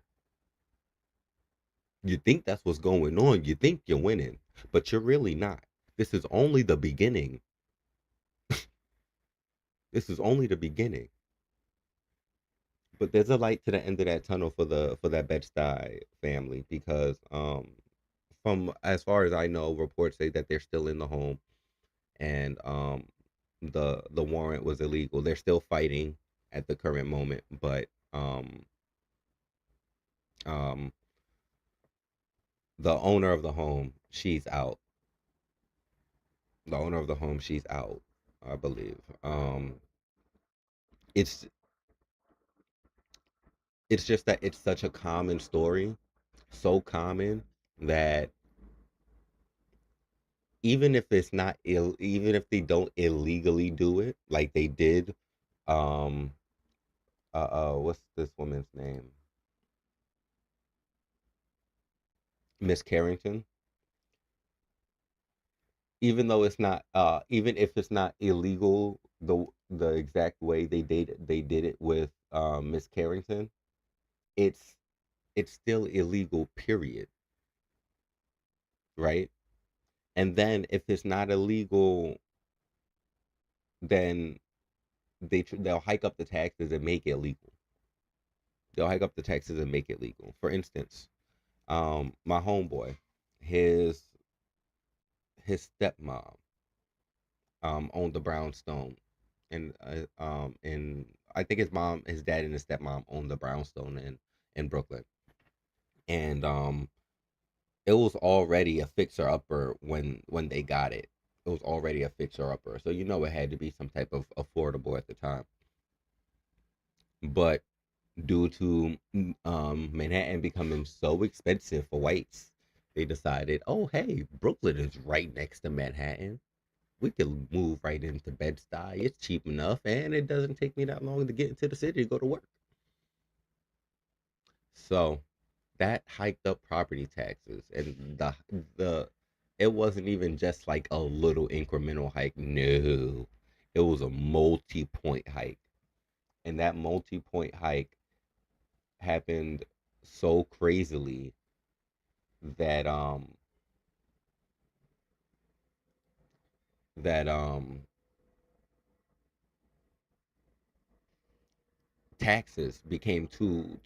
You think that's what's going on. You think you're winning, but you're really not. This is only the beginning. This is only the beginning. But there's a light to the end of that tunnel for that Bed-Stuy family, because from as far as I know, reports say that they're still in the home, and the warrant was illegal. They're still fighting at the current moment, but the owner of the home, she's out. The owner of the home, she's out, I believe. It's just that it's such a common story, so common that even if it's not even if they don't illegally do it like they did, um what's this woman's name, Miss Carrington, even though it's not even if it's not illegal the exact way they did it with Miss Carrington, it's still illegal, period, right? And then if it's not illegal, then they'll hike up the taxes and make it legal. They'll hike up the taxes and make it legal. For instance, my homeboy, his stepmom owned the brownstone, and I think his dad and his stepmom owned the brownstone in Brooklyn, and it was already a fixer upper when they got it. It was already a fixer upper, so you know it had to be some type of affordable at the time. But due to Manhattan becoming so expensive for whites, they decided, oh hey, Brooklyn is right next to Manhattan. We could move right into Bed-Stuy. It's cheap enough, and it doesn't take me that long to get into the city to go to work. So that hiked up property taxes, and the it wasn't even just like a little incremental hike. No, it was a multi-point hike, and that multi-point hike happened so crazily that that taxes became too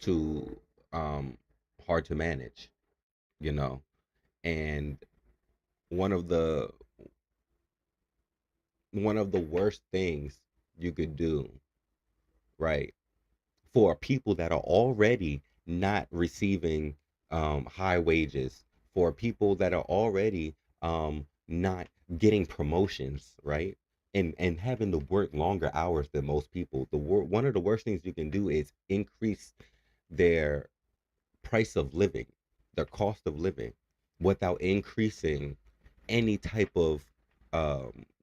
hard to manage, you know. And one of the worst things you could do, right, for people that are already not receiving high wages, for people that are already not getting promotions, right, and having to work longer hours than most people. One of the worst things you can do is increase their price of living, their cost of living. without increasing any type of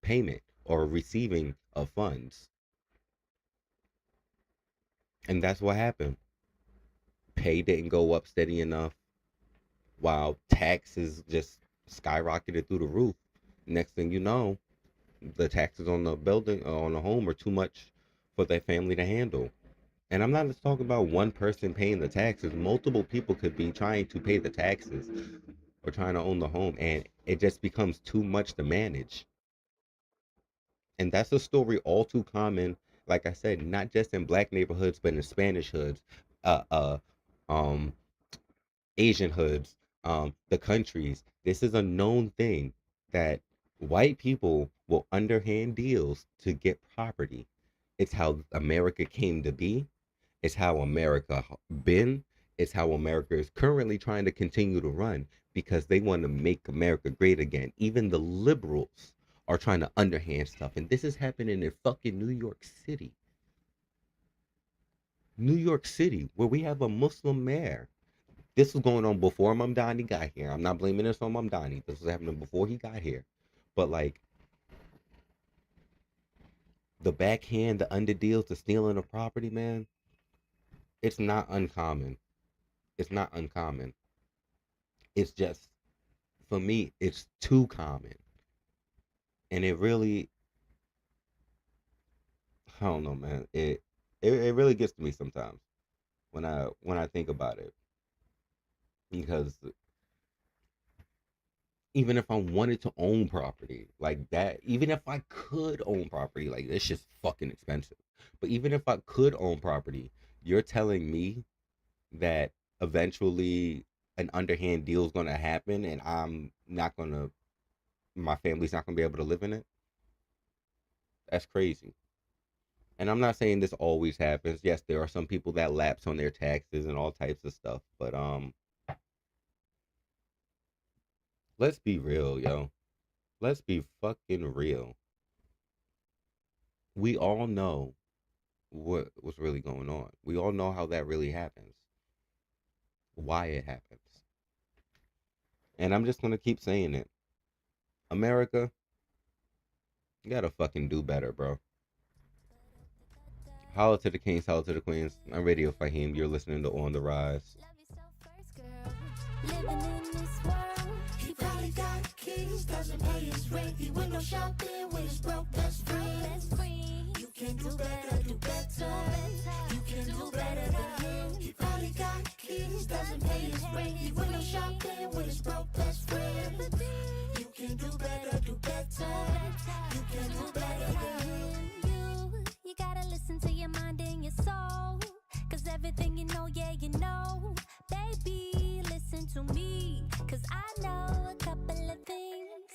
payment or receiving of funds. And that's what happened. Pay didn't go up steady enough, while taxes just skyrocketed through the roof. Next thing you know, the taxes on the building, on the home, are too much for their family to handle. And I'm not just talking about one person paying the taxes. Multiple people could be trying to pay the taxes or trying to own the home, and it just becomes too much to manage. And that's a story all too common, like I said, not just in black neighborhoods, but in Spanish hoods, uh, uh, um, Asian hoods, the countries. This is a known thing that white people will underhand deals to get property. It's how America came to be. It's how America been. It's how America is currently trying to continue to run, because they want to make America great again. Even the liberals are trying to underhand stuff. And this is happening in fucking New York City. New York City, where we have a Muslim mayor. This was going on before Mamdani got here. I'm not blaming this on Mamdani. This was happening before he got here. But like, the backhand, the underdeals, the stealing of property, man, it's not uncommon. It's not uncommon. It's just, for me, it's too common. And it really, I don't know, man. It really gets to me sometimes when I think about it. Because even if I wanted to own property like that, even if I could own property, like, it's just fucking expensive. But even if I could own property, you're telling me that eventually an underhand deal is going to happen and my family's not going to be able to live in it? That's crazy. And I'm not saying this always happens. Yes, there are some people that lapse on their taxes and all types of stuff, but let's be real, yo. Let's be fucking real. We all know what's really going on. We all know how that really happens. Why it happens. And I'm just gonna keep saying it. America, you gotta fucking do better, bro. Holla to the Kings, holla to the Queens. I'm Radio Faheem. You're listening to On the Rise. Living in this world, he probably got keys, doesn't pay his rent. He window shopping with his broke best friend. You can do better, do better. You can do better than him. He probably got keys, doesn't pay his rent. He window shopping with his broke best friend. You can do better, do better. You can do better than him. You gotta listen to your mind and your soul, 'cause everything you know, yeah, you know. Baby, listen to me, 'cause I know a couple of things.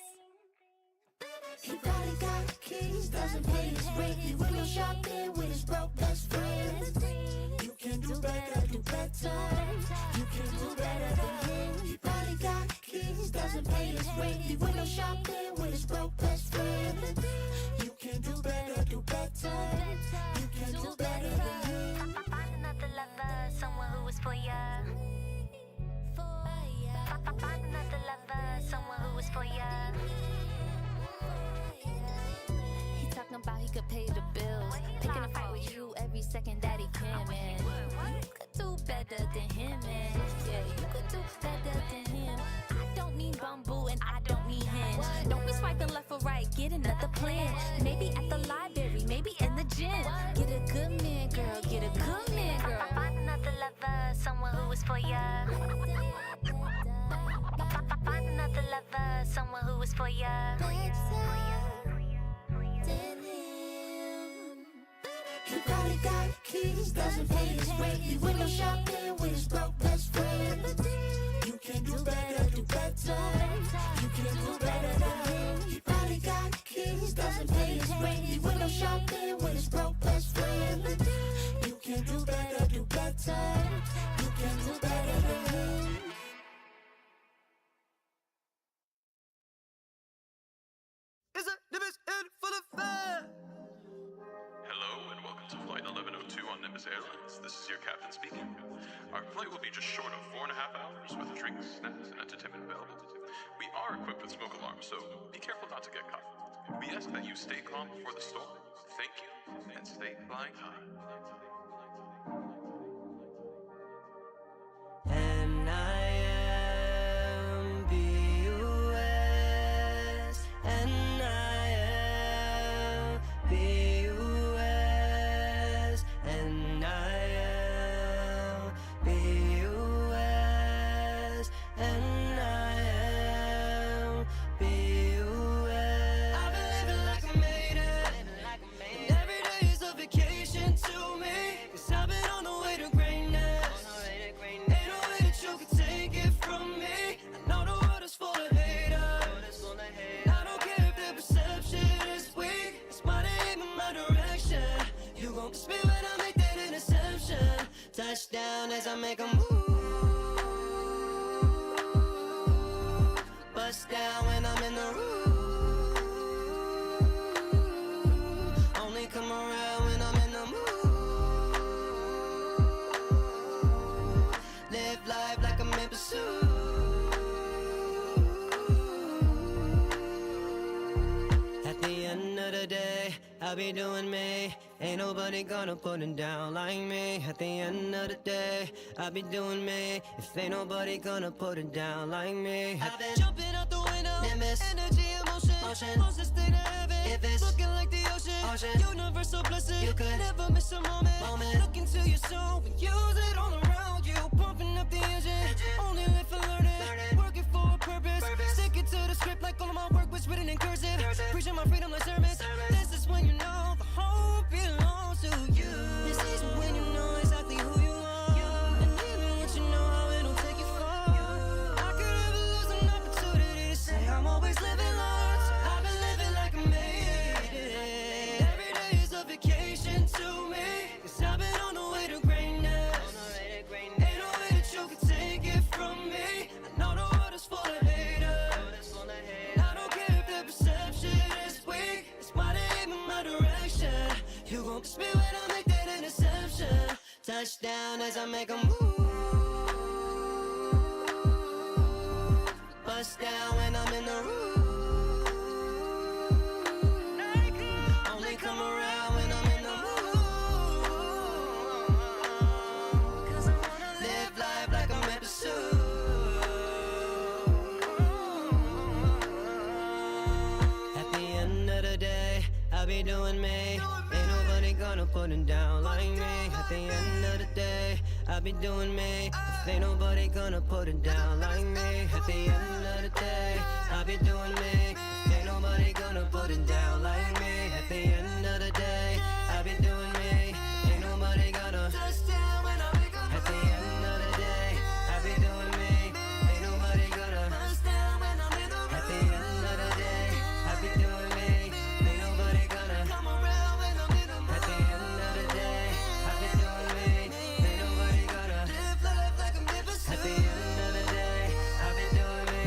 He probably got keys, doesn't pay his rent. He window shopping with his broke best friend. You can do better, do better. You can do better than him. He probably got keys, doesn't pay his rent. He window shopping with his broke best friend. You can do better, do better. You can do better than him. Find another lover, someone who is for ya. Find another lover, someone who is for ya. He talking about he could pay the bills, picking a fight with you every second that he can, man. You could do better than him, man. Yeah, you could do better than him. I don't mean bamboo and I don't mean hinge. Don't be swiping left or right, get another plan. Maybe at the library, maybe in the gym. Get a good man, girl, get a good man, girl. Find another lover, someone who is for ya. Find another lover, someone who is for ya. He probably got keys, doesn't pay his rent. He window shopping with his broke best friend. You can do better, do better. You can do better than him. He probably got keys, doesn't pay his rent. He window shopping with his broke best friend. You can do better, do better. You can do better than him. Is it Nimbus in full of fire? Hello and welcome to Flight 1102 on Nimbus Airlines. this is your captain speaking. Our flight will be just short of 4.5 hours with drinks, snacks, and entertainment available. We are equipped with smoke alarms, so be careful not to get caught. We ask that you stay calm before the storm. Thank you, and stay flying high. And I am B.U.S. And I am B.U.S. And I am B.U.S. And I am B.U.S. I've been living like I made it. And every day is a vacation to me. 'Cause I've been on the way to greatness. Ain't no way that you can take it from me. I know the world is full of haters. I don't care if their perception is weak. It's my name and my direction. You gon' kiss me when I make that interception. Touchdown as I make a move. Bust down when I'm in the room. Only come around when I'm in the mood. Live life like I'm in pursuit. At the end of the day, I'll be doing me. Ain't nobody gonna put it down like me. At the end of the day, I'll be doing me. If ain't nobody gonna put it down like me. I've been jumping out the window, energy, emotion, closest thing to heaven. If it's looking like the ocean, universal blessing. You could never miss a moment. Look into your soul and use it all around you. Pumping up the engine, only live for learning. Working for a purpose. Sticking to the script like all of my work was written in cursive. Preaching my freedom like sermons. This is when you know the whole belongs to you. This is when you know exactly who you are. And even what you know how it'll take you far. I could ever lose an opportunity to say I'm always living large. I've been living like I made it. Every day is a vacation to me. 'Cause I've been on the way to greatness. Ain't no way that you can take it from me. I know the world is full of haters. I don't care if their perception is weak. It's my name and my direction. You gon' kiss me when I make that interception. Touchdown as I make a move. Bust down when I'm in the room. Only come around when I'm in the mood. 'Cause I wanna live life like I'm in pursuit. At the end of the day, I'll be doing me. Ain't nobody gonna put it down like me. At the end of the day, I'll be doing me. If ain't nobody gonna put it down like me. At the end of the day, I'll be doing me. Ain't nobody gonna put it down like me. At the end of the day, I'll be doing me. Ain't nobody gonna. Touchdown when I wake up. At the end of the day, I'll be doing me. Ain't nobody gonna. Touchdown when I'm in the room. At the end of the day, I'll be doing me. Ain't nobody gonna come around when I'm in the mood. At the end of the day, I'll be doing me. Ain't nobody gonna live life like I'm in pursuit. At the end of the day, I'll be doing me.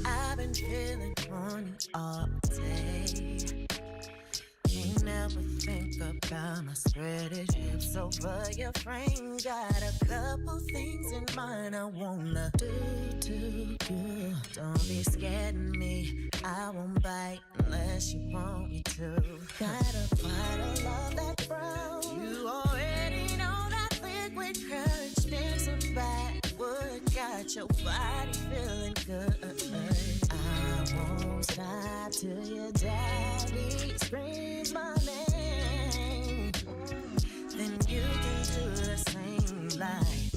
I've been feeling horny all day. Can't never think about my spreaded hips over your frame. Got a couple things in mind I wanna do to you. Don't be scared of me, I won't bite unless you want me to. Got a part of love that brown. You already know that liquid courage stinks of backwood. Got your body feeling good. I won't stop till your daddy screams my name. Then you can do the same like.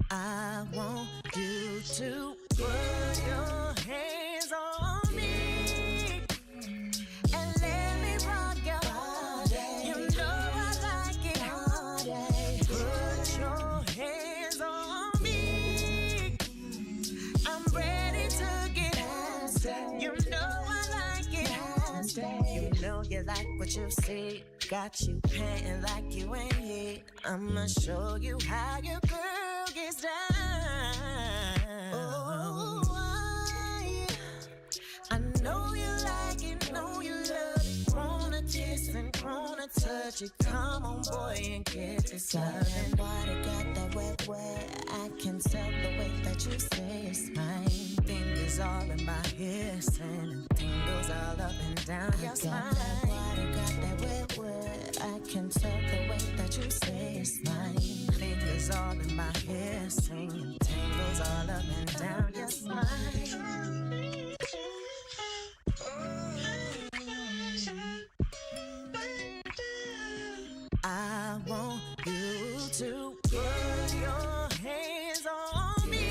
I want you to put your hands on me and let me rock your body. You know I like it you like what you see. Got you panting like you ain't here. I'ma show you how your girl gets down. Oh, I know you like it, know you love it. Wanna kiss and wanna touch it. Come on, boy, and get this love. And water got that wet, wet. I can tell the way that you say it's mine. Fingers all in my hair, sending tingles all up and down your spine. That water got that wet, wet. I can tell the way that you say it's mine. Fingers all in my hair, singing tingles all up and down your spine. I want you to put your hands on me,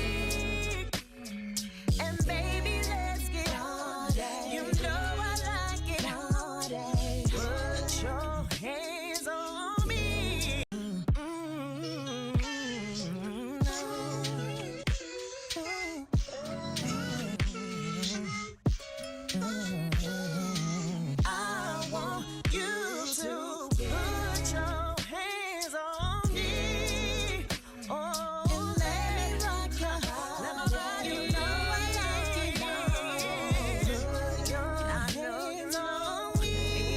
and baby, let's get on it. You know I like it all day. Put your hands on me. I want you to put your hands on me. Oh, and let me rock you. Let me rock you. You know I like it. Put your hands on me.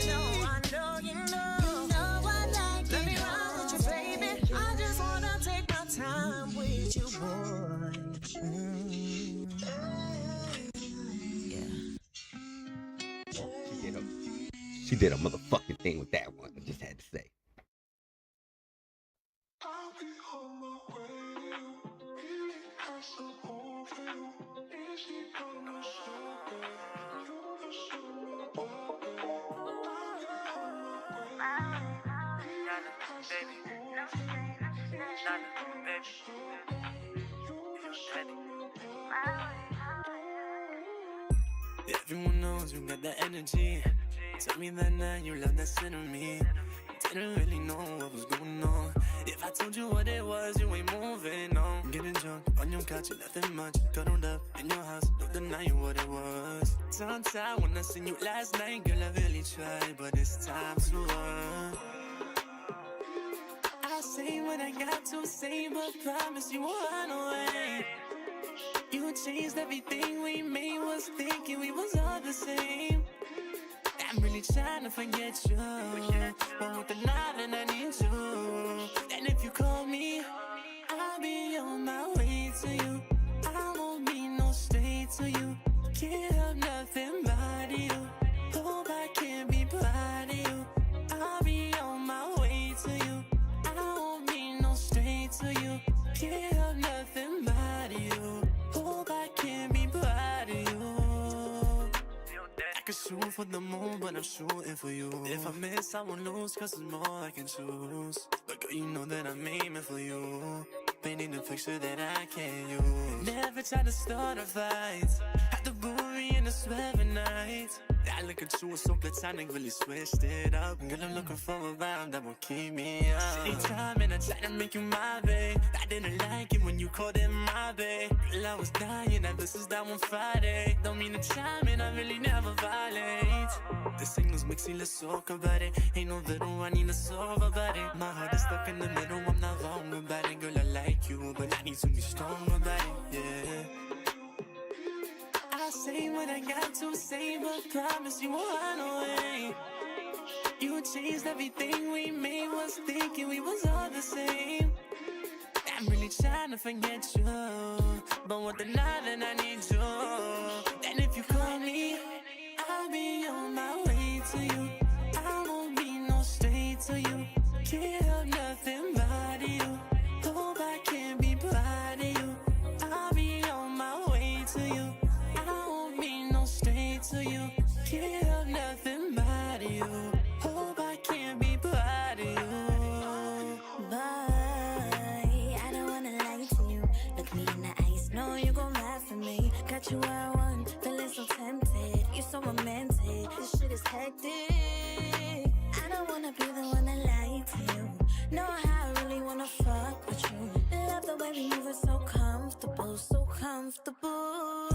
You know I know you know. You know I like it. Let me rock with you, baby. I just wanna take my time with you, boy. She did a motherfucking thing with that one. I just had to say. Everyone knows you got that energy. Tell me that now you love that center of me. Didn't really know what was going on. If I told you what it was, you ain't moving on. Getting drunk on your couch, nothing much. Cuddled up in your house, don't deny what it was. Sometimes when I seen you last night, girl, I really tried, but it's time to run. I say what I got to say, but promise you won't run away. You changed everything we made, was thinking we was all the same. I'm really trying to forget you, but with the night and I need you. And if you call me, I'll be on my way to you. I won't be no straight to you. Can't help nothing but you. Hope I can be proud of you. I'll be on my way to you. I won't be no straight to you. Can't help nothing but you. Hope I can be proud of you. I can shoot for the moon, but I'm shooting for you. If I miss, I won't lose, cause there's more I can choose. But girl, you know that I'm aiming for you. Painting a picture that I can't use. Never try to start a fight. Had the booty in the sweat every night. I look at you was so platonic, really switched it up. Girl, I'm looking for a vibe that will keep me up. Anytime and I try to make you my babe. I didn't like it when you called it my babe. Girl, I was dying, that this is that one Friday. Don't mean to chime in, I really never violate. The signal's mixy, let's talk about it. Ain't no little, I need to solve about it. My heart is stuck in the middle, I'm not wrong about it. Girl, I like you, but I need to be strong about it, yeah. I say what I got to say, but promise you won't run away. You changed everything we made, was thinking we was all the same. I'm really trying to forget you, but with the night and I need you. And if you call me, I'll be on my way to you. I won't be no straight to you. Can't help nothing but you. Hope I can be proud of you. I'll be on my way to you. To you, can't help nothing but you. Hope I can be proud of you. But I don't wanna lie to you. Look me in the eyes, know you gon' laugh at me. Got you where I want, feeling so tempted. You so romantic, this shit is hectic. I don't wanna be the one that lied to you. Know how I really wanna fuck with you. Love the way we move it, so comfortable, so comfortable.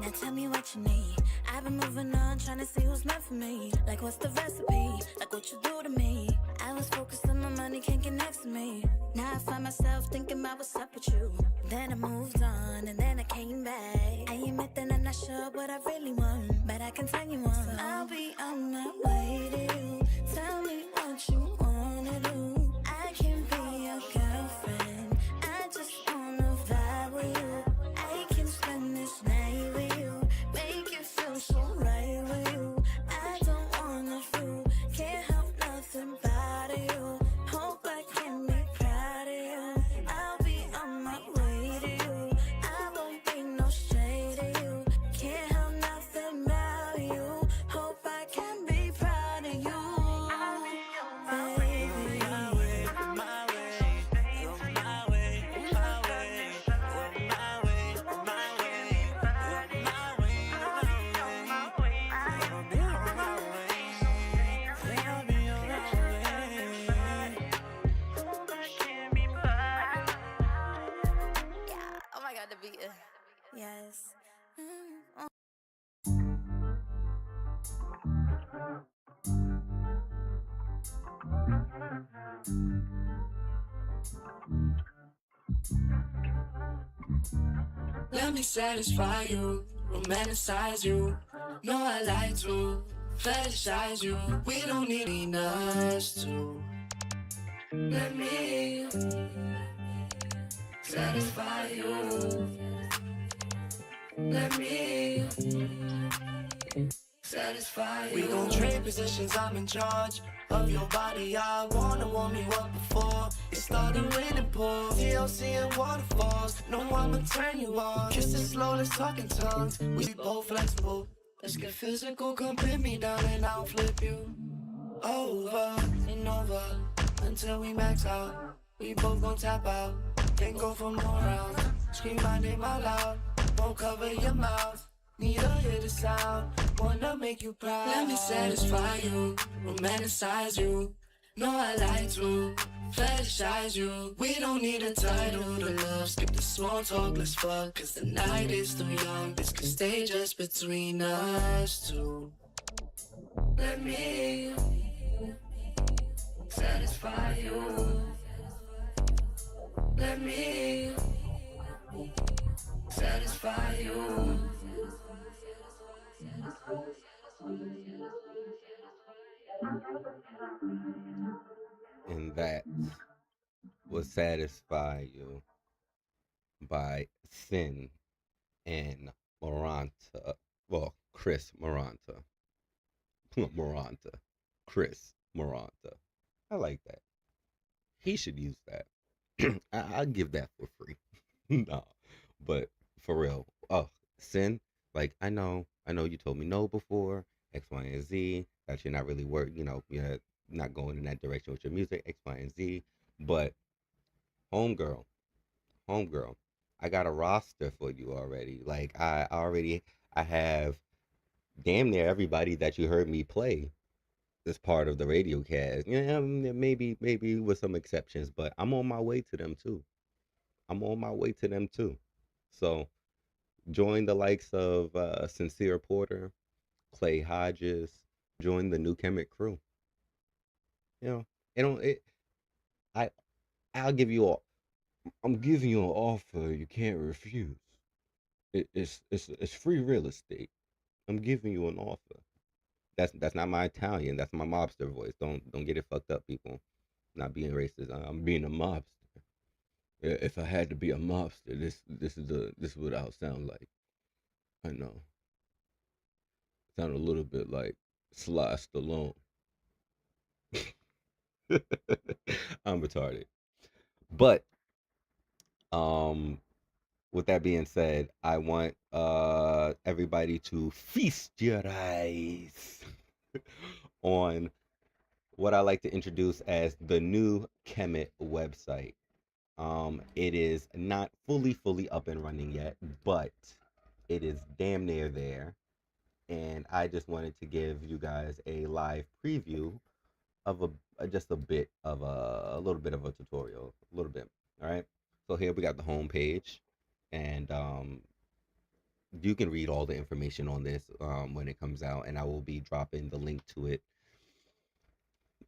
Now tell me what you need. I've been moving on, trying to see who's meant for me. Like what's the recipe? Like what you do to me. I was focused on my money, can't get next to me. Now I find myself thinking about what's up with you. Then I moved on, and then I came back. I admit that I'm not sure what I really want, but I can tell you one. So I'll be on my way to you. Tell me what you wanna do. I can be your girlfriend. I just wanna vibe with you. I can spend this night with you. Make you feel so right with you. I don't wanna fool. Can't help nothing about you. Hope I can be proud of you. I'll be on my way to you. I won't be no shade to you. Can't help nothing about you. Hope I can be proud of you. Baby. My way, my way, my way, my way, my way, my way, my way, my way. I'll be on my way. I'll be on my way. Hope I can be proud. Yeah. Oh my God, the beat. Yes. Let me satisfy you, romanticize you. No, I like to fetishize you. We don't need us to. Let me satisfy you. Let me satisfy you. We gon' trade positions, I'm in charge of your body. I wanna warm you up before it started raining pour. TLC and waterfalls, no I'ma turn you on. Kisses slow, let's talk in tongues. We be both flexible. Let's get physical, come pin me down and I'll flip you over and over until we max out. We both gon' tap out, then go for more rounds. Scream my name out loud, won't cover your mouth. Need to hear the sound, wanna make you proud. Let me satisfy you, romanticize you. No, I like to fetishize you. We don't need a title to love. Skip the small talk, let's fuck. Cause the night is too young. This could stay just between us two. Let me satisfy you. Let me satisfy you. And that was Satisfy You by Sin and Moronta. Well, Chris Moronta. Moronta. Chris Moronta. I like that. He should use that. I'll give that for free. No, but for real. Oh, Sin, like I know you told me no before, X, Y, and Z, that you're not really you're not going in that direction with your music, X, Y, and Z. But homegirl, I got a roster for you already. Like I have damn near everybody that you heard me play as part of the radio cast. Yeah, maybe with some exceptions, but I'm on my way to them too. So join the likes of Sincere Porter, Clay Hodges, join the New Chemic crew. You know, I'll give you I'm giving you an offer you can't refuse. It's free real estate. I'm giving you an offer. That's not my Italian. That's my mobster voice. Don't get it fucked up, people. Not being racist. I'm being a mobster. If I had to be a mobster, this is what I'll sound like. I know. Sound a little bit like Sly Stallone. I'm retarded. But with that being said, I want everybody to feast your eyes on what I like to introduce as the new Kemet website. It is not fully up and running yet, but it is damn near there. And I just wanted to give you guys a live preview of just a little bit of a tutorial, a little bit. All right. So here we got the home page, and you can read all the information on this when it comes out, and I will be dropping the link to it.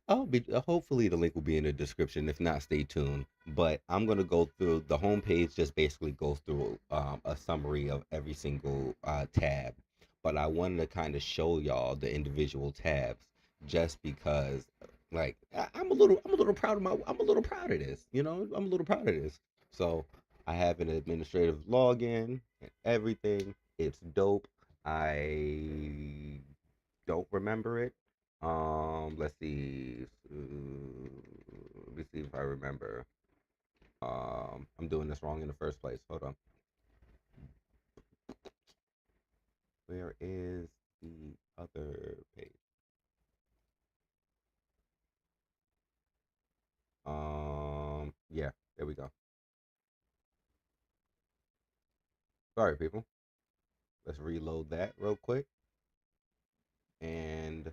I'll be hopefully the link will be in the description. If not, stay tuned. But I'm gonna go through the homepage. Just basically goes through a summary of every single tab. But I wanted to kind of show y'all the individual tabs, just because, like, I'm a little proud of I'm a little proud of this. You know, I'm a little proud of this. So I have an administrative login and everything. It's dope. I don't remember it. Let's see. Let me see if I remember. I'm doing this wrong in the first place. Hold on. Where is the other page? Yeah, there we go. Sorry, people. Let's reload that real quick. And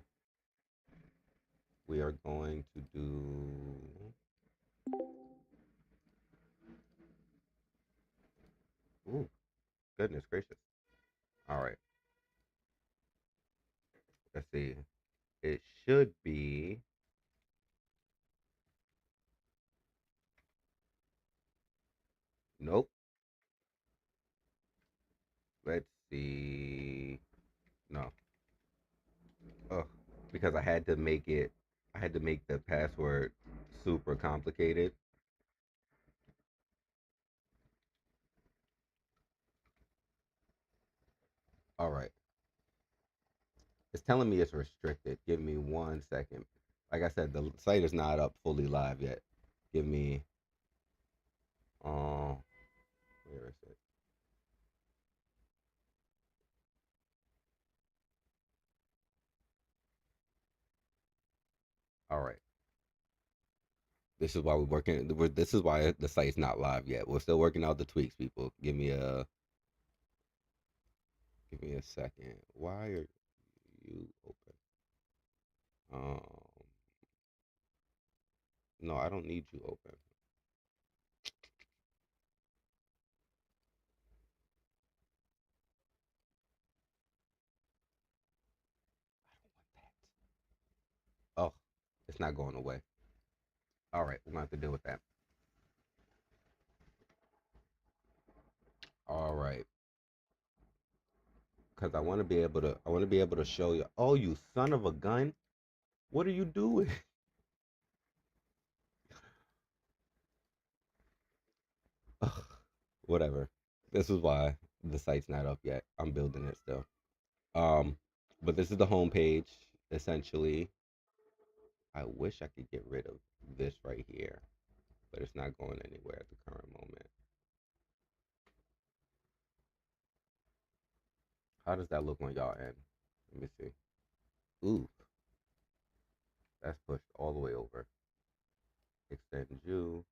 we are going to do. Ooh, goodness gracious. All right. Let's see. It should be. Nope. Let's see. No. Ugh. Because I had to make the password super complicated. All right. It's telling me it's restricted. Give me 1 second. Like I said, the site is not up fully live yet. Give me, uh, where is it? All right. This is why we're working. This is why the site's not live yet. We're still working out the tweaks, people. Give me a second. Why are you open? Um, no, I don't need you open. Oh, it's not going away. All right, we're gonna have to deal with that. All right, because I want to be able to show you. Oh, you son of a gun! What are you doing? Ugh, whatever. This is why the site's not up yet. I'm building it still. Um, but this is the home page essentially. I wish I could get rid of this right here, but it's not going anywhere at the current moment. How does that look on y'all end? Let me see. Ooh, that's pushed all the way over. Extend you,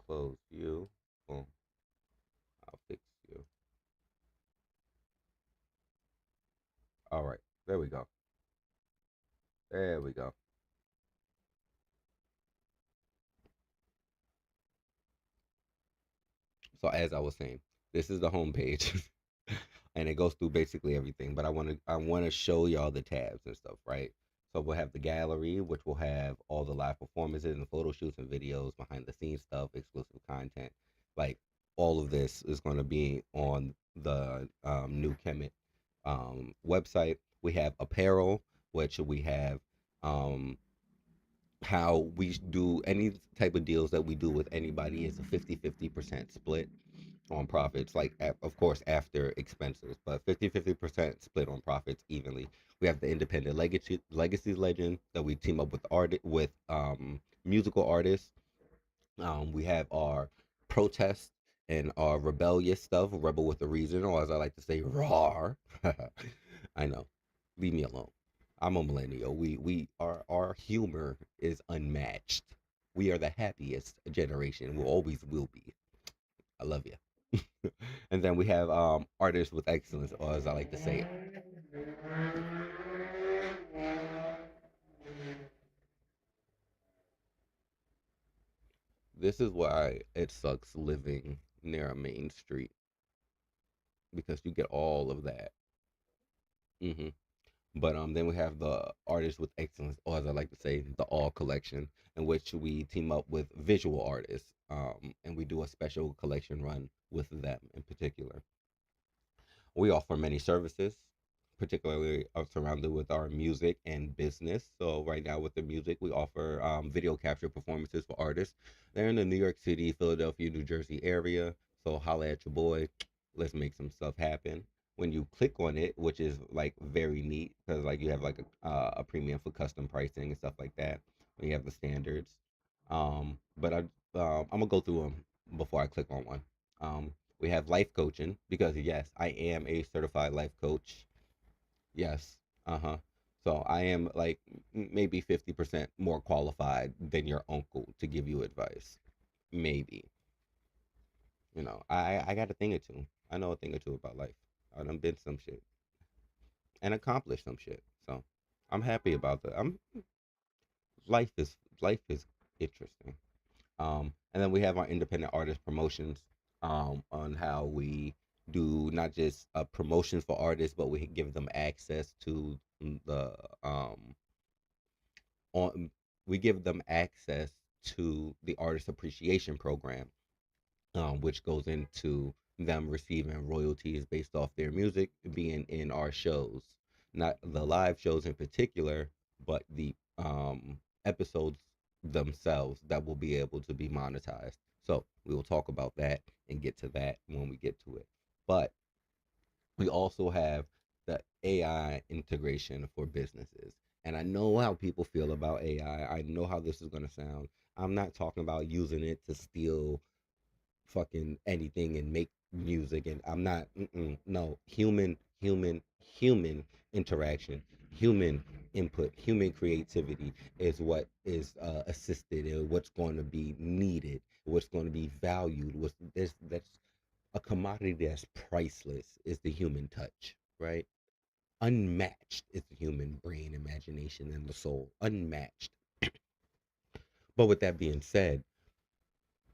close you. Boom. I'll fix you. All right, there we go. There we go. So as I was saying, this is the home page, and it goes through basically everything. But I want to show y'all the tabs and stuff, right? So we'll have the gallery, which will have all the live performances and photo shoots and videos, behind the scenes stuff, exclusive content. Like, all of this is going to be on the new Kemet website. We have apparel, which we have um, how we do any type of deals that we do with anybody is a 50-50% split on profits, like, of course, after expenses, but 50-50% split on profits evenly. We have the independent legacy legend that we team up with musical artists. We have our protest and our rebellious stuff, rebel with a reason, or as I like to say, raw. I know, leave me alone. I'm a millennial. We our humor is unmatched. We are the happiest generation. We always will be. I love you. And then we have artists with excellence, or as I like to say. This is why it sucks living near a main street. because you get all of that. hmm But then we have the artists with excellence, or as I like to say, the all collection, in which we team up with visual artists, and we do a special collection run with them in particular. We offer many services, particularly surrounded with our music and business. So right now with the music, we offer video capture performances for artists. They're in the New York City, Philadelphia, New Jersey area. So holla at your boy. Let's make some stuff happen. When you click on it, which is like very neat, because like you have like a premium for custom pricing and stuff like that. When you have the standards, I'm gonna go through them before I click on one. We have life coaching because yes, I am a certified life coach. Yes. Uh-huh. So I am like maybe 50% more qualified than your uncle to give you advice. Maybe. I got a thing or two. I know a thing or two about life. I done been some shit and accomplished some shit. So I'm happy about that. Life is interesting. And then we have our independent artist promotions, on how we do not just promotions for artists, but we give them access to the on we give them access to the artist appreciation program, which goes into them receiving royalties based off their music being in our shows, not the live shows in particular, but the episodes themselves that will be able to be monetized. So we will talk about that and get to that when we get to it. But we also have the AI integration for businesses. And I know how people feel about AI. I know how this is going to sound. I'm not talking about using it to steal fucking anything and make music, and I'm not no, human interaction, human input, human creativity is what is assisted, and what's going to be needed, what's going to be valued, what's that's a commodity that's priceless is the human touch, right? Unmatched is the human brain, imagination, and the soul. Unmatched. But with that being said,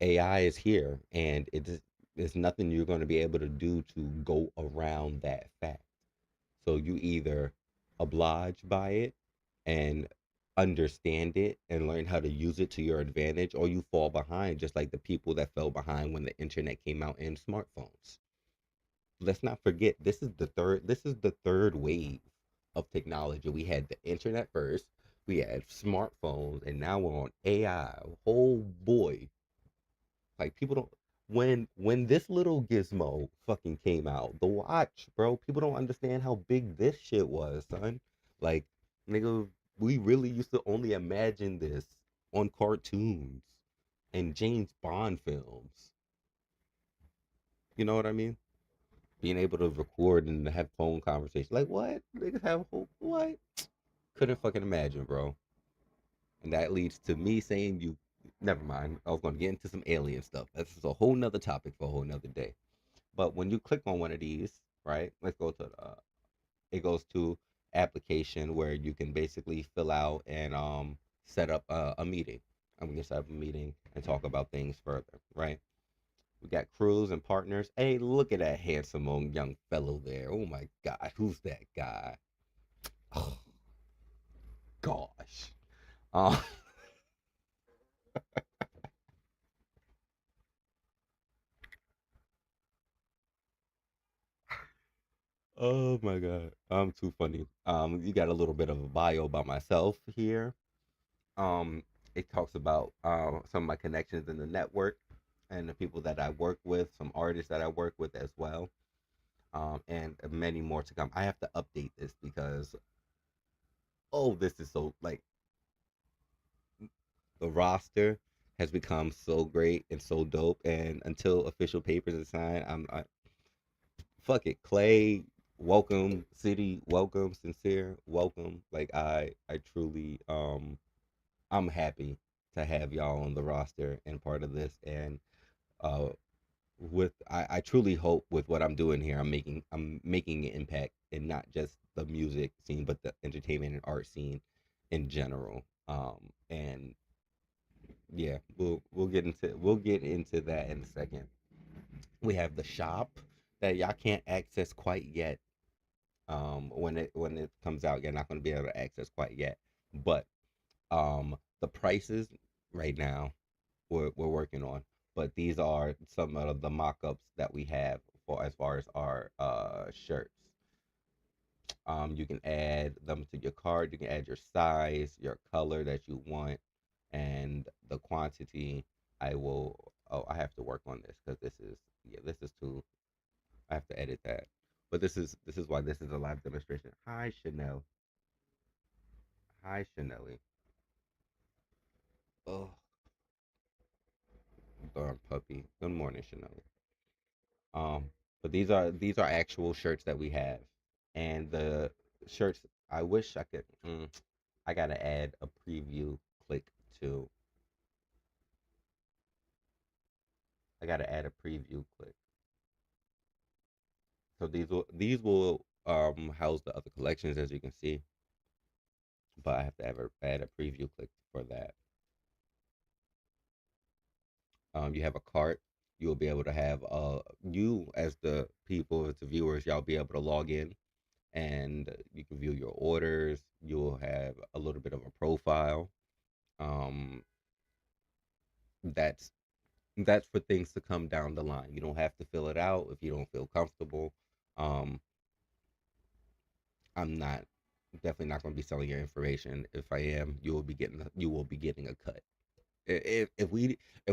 AI is here, and there's nothing you're going to be able to do to go around that fact. So you either oblige by it and understand it and learn how to use it to your advantage, or you fall behind, just like the people that fell behind when the internet came out and smartphones. Let's not forget, this is the third wave of technology. We had the internet first, we had smartphones, and now we're on AI. Oh boy. Like people don't, when this little gizmo fucking came out, the watch, bro, people don't understand how big this shit was, son. Like, nigga, we really used to only imagine this on cartoons and James Bond films. You know what I mean? Being able to record and have phone conversations. Like what? Niggas have a whole what? Couldn't fucking imagine, bro. And that leads to me saying you never mind. I was gonna get into some alien stuff. That's a whole nother topic for a whole nother day. But when you click on one of these, right? Let's go to it goes to application where you can basically fill out and set up a meeting. And we can set up a meeting and talk about things further, right? We got crews and partners. Hey, look at that handsome young fellow there. Oh my God, who's that guy? Oh gosh. Uh, oh my God, I'm too funny. You got a little bit of a bio about myself here. Um, it talks about some of my connections in the network and the people that I work with, some artists that I work with as well, and many more to come. I have to update this because this is so like the roster has become so great and so dope. And until official papers are signed, fuck it. Clay, welcome. City, welcome. Sincere, welcome. Like I truly I'm happy to have y'all on the roster and part of this. And uh I truly hope with what I'm doing here, I'm making an impact in not just the music scene, but the entertainment and art scene in general. And yeah, we'll get into that in a second. We have the shop. that y'all can't access quite yet. When it comes out, you're not going to be able to access quite yet. But the prices right now we're working on. But these are some of the mock-ups that we have for as far as our shirts. You can add them to your cart. You can add your size, your color that you want, and the quantity. I will. Oh, I have to work on this because this is too. I have to edit that. But this is why this is a live demonstration. Hi Chanel. Hi Chanel. Oh, darn puppy. Good morning, Chanel. But these are actual shirts that we have, and the shirts. I wish I could. I gotta add a preview click to. I gotta add a preview click. So these will house the other collections as you can see, but I have to add a preview click for that. You have a cart. You'll be able to have you as the people, as the viewers, y'all be able to log in and you can view your orders. You'll have a little bit of a profile. Um, that's that's for things to come down the line. You don't have to fill it out if you don't feel comfortable. Um, I'm not definitely not going to be selling your information. If I am, you will be getting a cut. If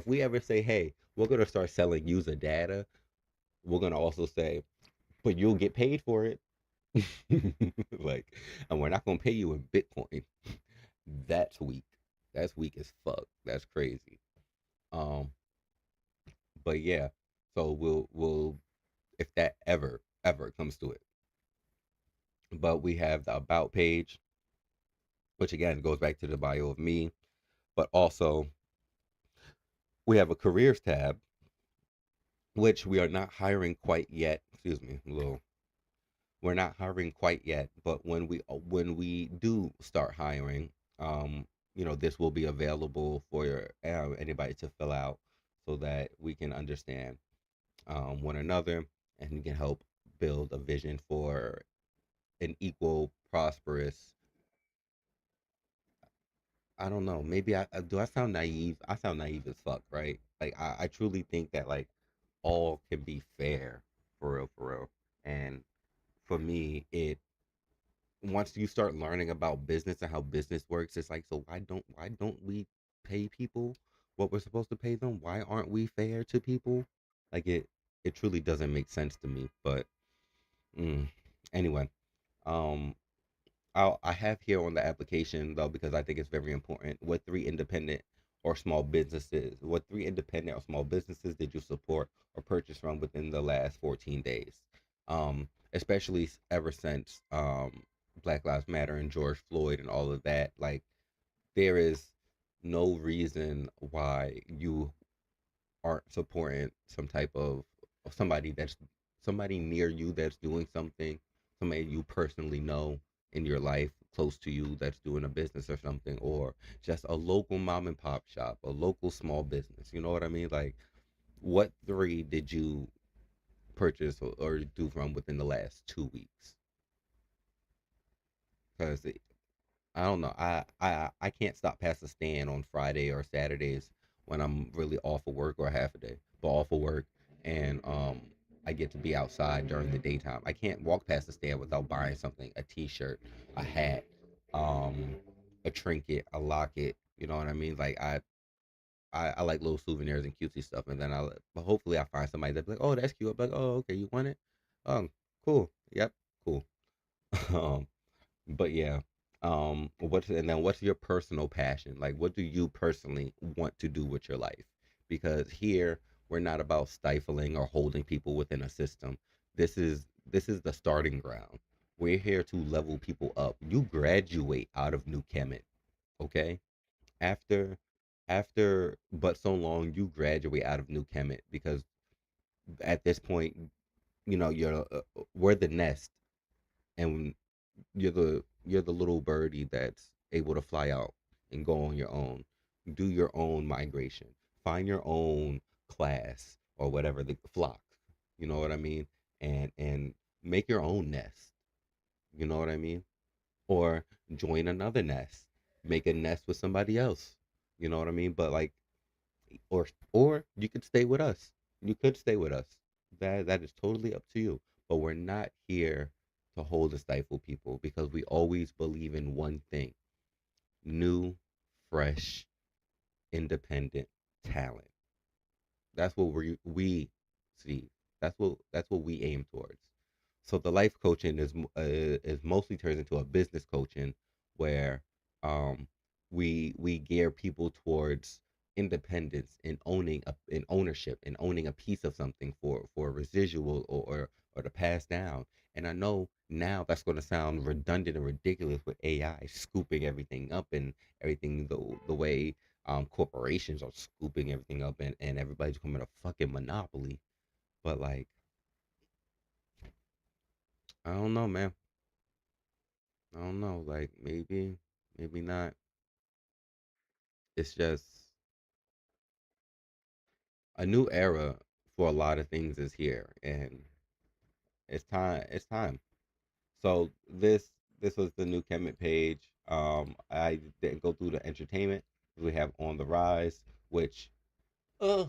we ever say, hey, we're going to start selling user data, we're going to also say, but you'll get paid for it. Like, and we're not going to pay you in Bitcoin. That's weak. That's weak as fuck. That's crazy. Um, but yeah, so we'll if that ever comes to it. But we have the about page, which again goes back to the bio of me, but also we have a careers tab, which we are not hiring quite yet. Excuse me, a little. We're not hiring quite yet, but when we do start hiring, this will be available for anybody to fill out, so that we can understand one another and we can help build a vision for an equal, prosperous. I don't know. Maybe do. I sound naive. I sound naive as fuck, right? Like I truly think that like all can be fair, for real, for real. And for me, it once you start learning about business and how business works, it's like, so why don't we pay people what we're supposed to pay them? Why aren't we fair to people? Like it truly doesn't make sense to me. But mm, anyway, um, I have here on the application though, because I think it's very important. What three independent or small businesses did you support or purchase from within the last 14 days? Especially ever since Black Lives Matter and George Floyd and all of that. Like there is no reason why you aren't supporting some type of somebody that's somebody near you that's doing something, somebody you personally know in your life close to you that's doing a business or something, or just a local mom and pop shop, a local small business. You know what I mean? Like, what three did you purchase or do from within the last 2 weeks? Because I don't know. I can't stop past the stand on Friday or Saturdays when I'm really off of work, or half a day, but off of work, and I get to be outside during the daytime. I can't walk past the stand without buying something: a T-shirt, a hat, um, a trinket, a locket. You know what I mean? Like I like little souvenirs and cutesy stuff, and then but hopefully I find somebody that's like, oh, that's cute. I'm like, oh, okay, you want it? Cool. Yep, cool. um, but yeah, what's your personal passion? Like, what do you personally want to do with your life? Because here we're not about stifling or holding people within a system. This is the starting ground. We're here to level people up. You graduate out of New Kemet, okay? After but so long, you graduate out of New Kemet, because at this point, we're the nest, and you're the little birdie that's able to fly out and go on your own, do your own migration, find your own class or whatever, the flock. You know what I mean? and make your own nest. You know what I mean? Or join another nest, make a nest with somebody else. You know what I mean? But like, or you could stay with us. You could stay with us. That is totally up to you. But we're not here to hold or stifle people because we always believe in one thing: new, fresh, independent talent. That's what we see. That's what we aim towards. So the life coaching is mostly turns into a business coaching where um we gear people towards independence and owning in ownership and owning a piece of something for a residual or to pass down. And I know now that's going to sound redundant and ridiculous with AI scooping everything up and everything the way corporations are scooping everything up and everybody's becoming a fucking monopoly. But like, I don't know, man. I don't know. Like maybe not. It's just a new era for a lot of things is here, and it's time. It's time. So this was the new Kemet page. I didn't go through the entertainment. We have on the rise, which uh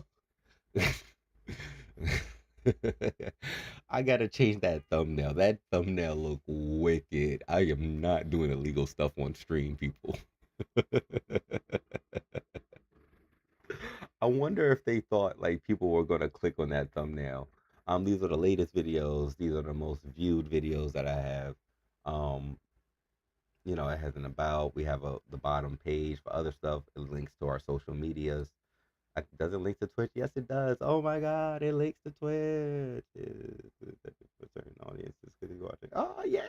I gotta change that thumbnail. That thumbnail look wicked. I am not doing illegal stuff on stream, people. I wonder if they thought like people were gonna click on that thumbnail. These are the latest videos. These are the most viewed videos that I have. Um, it has an about. We have the bottom page for other stuff. It links to our social medias. Does it link to Twitch? Yes, it does. Oh my God, it links to Twitch. For certain audiences could be watching. Oh yeah.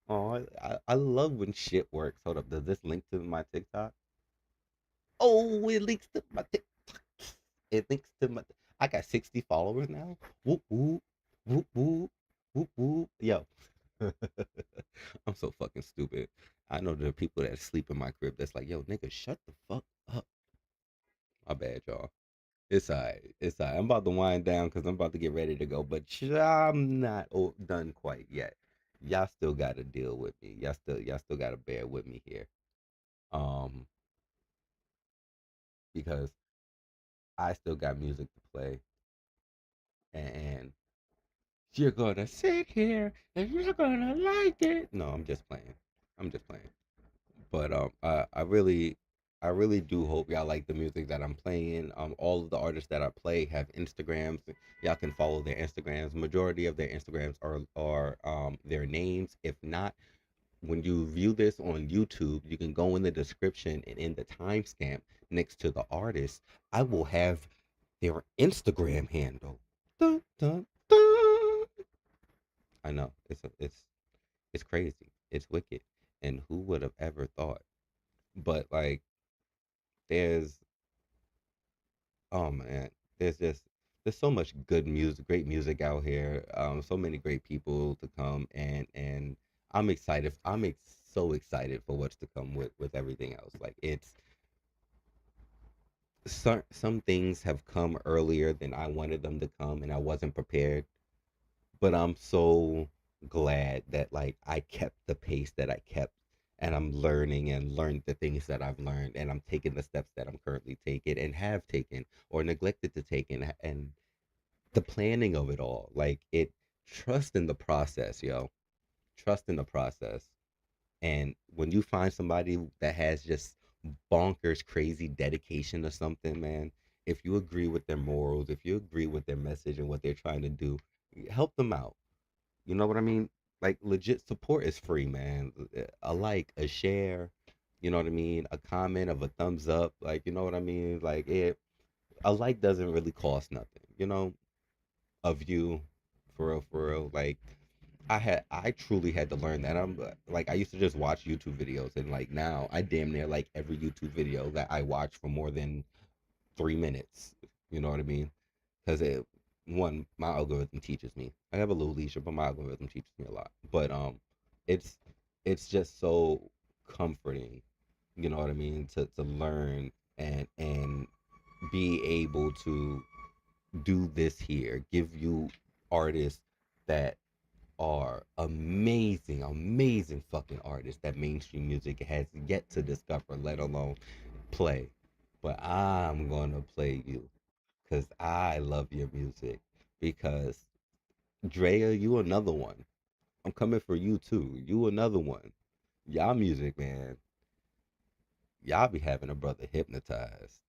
Oh, I love when shit works. Hold up, does this link to my TikTok? Oh, it links to my TikTok. It links to my. I got 60 followers now. Whoop whoop whoop whoop whoop whoop. Yo, I'm so fucking stupid. I know there are people that sleep in my crib that's like, yo, nigga, shut the fuck up. My bad, y'all. It's alright. It's alright. I'm about to wind down because I'm about to get ready to go, but I'm not done quite yet. Y'all still got to deal with me. Y'all still got to bear with me here. Um, because I still got music to play, and you're gonna sit here and you're gonna like it. No, I'm just playing. I'm just playing. But I really do hope y'all like the music that I'm playing. All of the artists that I play have Instagrams. Y'all can follow their Instagrams. Majority of their Instagrams are their names. If not, when you view this on YouTube, you can go in the description and in the timestamp next to the artist, I will have their Instagram handle. Dun, dun, dun. I know it's crazy. It's wicked. And who would have ever thought? But like there's oh man, there's so much good music, great music out here. So many great people to come and I'm excited. So excited for what's to come with everything else. Like it's some things have come earlier than I wanted them to come and I wasn't prepared. But I'm so glad that like I kept the pace that I kept and I'm learning and learned the things that I've learned and I'm taking the steps that I'm currently taking and have taken or neglected to take and the planning of it all. Like it trust in the process, yo. Trust in the process. And when you find somebody that has just bonkers crazy dedication to something, man, if you agree with their morals, if you agree with their message and what they're trying to do, help them out. You know what I mean? Like legit support is free, man. A like, a share, you know what I mean? A comment of a thumbs up, like you know what I mean? Like a like doesn't really cost nothing, you know? A view, for real. Like I truly had to learn that. I'm like I used to just watch YouTube videos and like now I damn near like every YouTube video that I watch for more than 3 minutes. You know what I mean? Because my algorithm teaches me. I have a little leisure, but my algorithm teaches me a lot. But it's it's just so comforting, you know what I mean, to learn and be able to do this here, give you artists that are amazing, amazing fucking artists that mainstream music has yet to discover, let alone play. But I'm gonna play you because I love your music. Because DREA, you another one. I'm coming for you too. You another one. Y'all music, man. Y'all be having a brother hypnotized.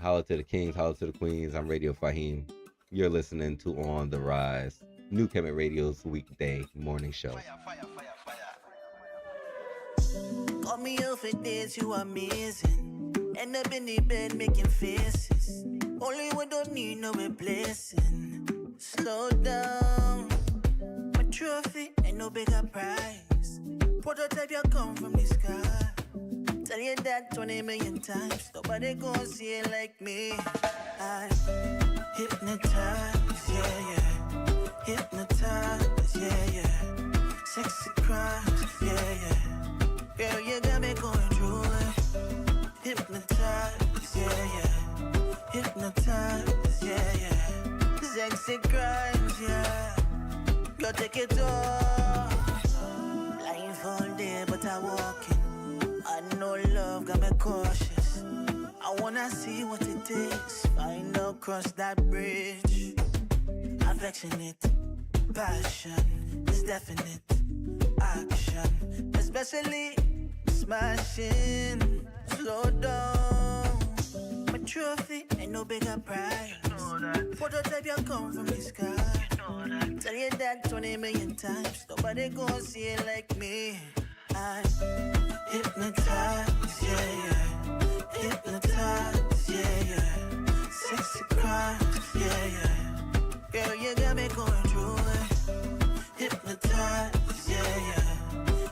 Halla to the Kingz, Halla to the Queenz. I'm Radio Faheem. You're listening to On the Rise, New Kemet Radio's weekday morning show. Call me up for days, you amazing. End up in the bed making faces. Only one don't need no replacing. Slow down. My trophy ain't no bigger prize. Prototype you come from the sky. Tell you that 20 million times. Nobody gon' see it like me. I hypnotize, yeah, yeah. Hypnotize, yeah, yeah. Sexy crimes, yeah, yeah. Girl, you got me going through it. Hypnotize, yeah, yeah. Hypnotize, yeah, yeah. Sexy crimes, yeah. Go take it off. Blindfolded, but I walking. I know love got me cautious. I wanna see what it takes. Find out, cross that bridge. Affectionate, passion is definite. Action, especially smashing. Slow down. My trophy ain't no bigger prize. Prototype you come from the sky. Tell you that 20 million times. Nobody gon' see it like me. I hypnotize, yeah, yeah. Hypnotize, yeah, yeah. Sexy crimes, yeah, yeah. Girl, you got me going through it. Hypnotize, yeah, yeah.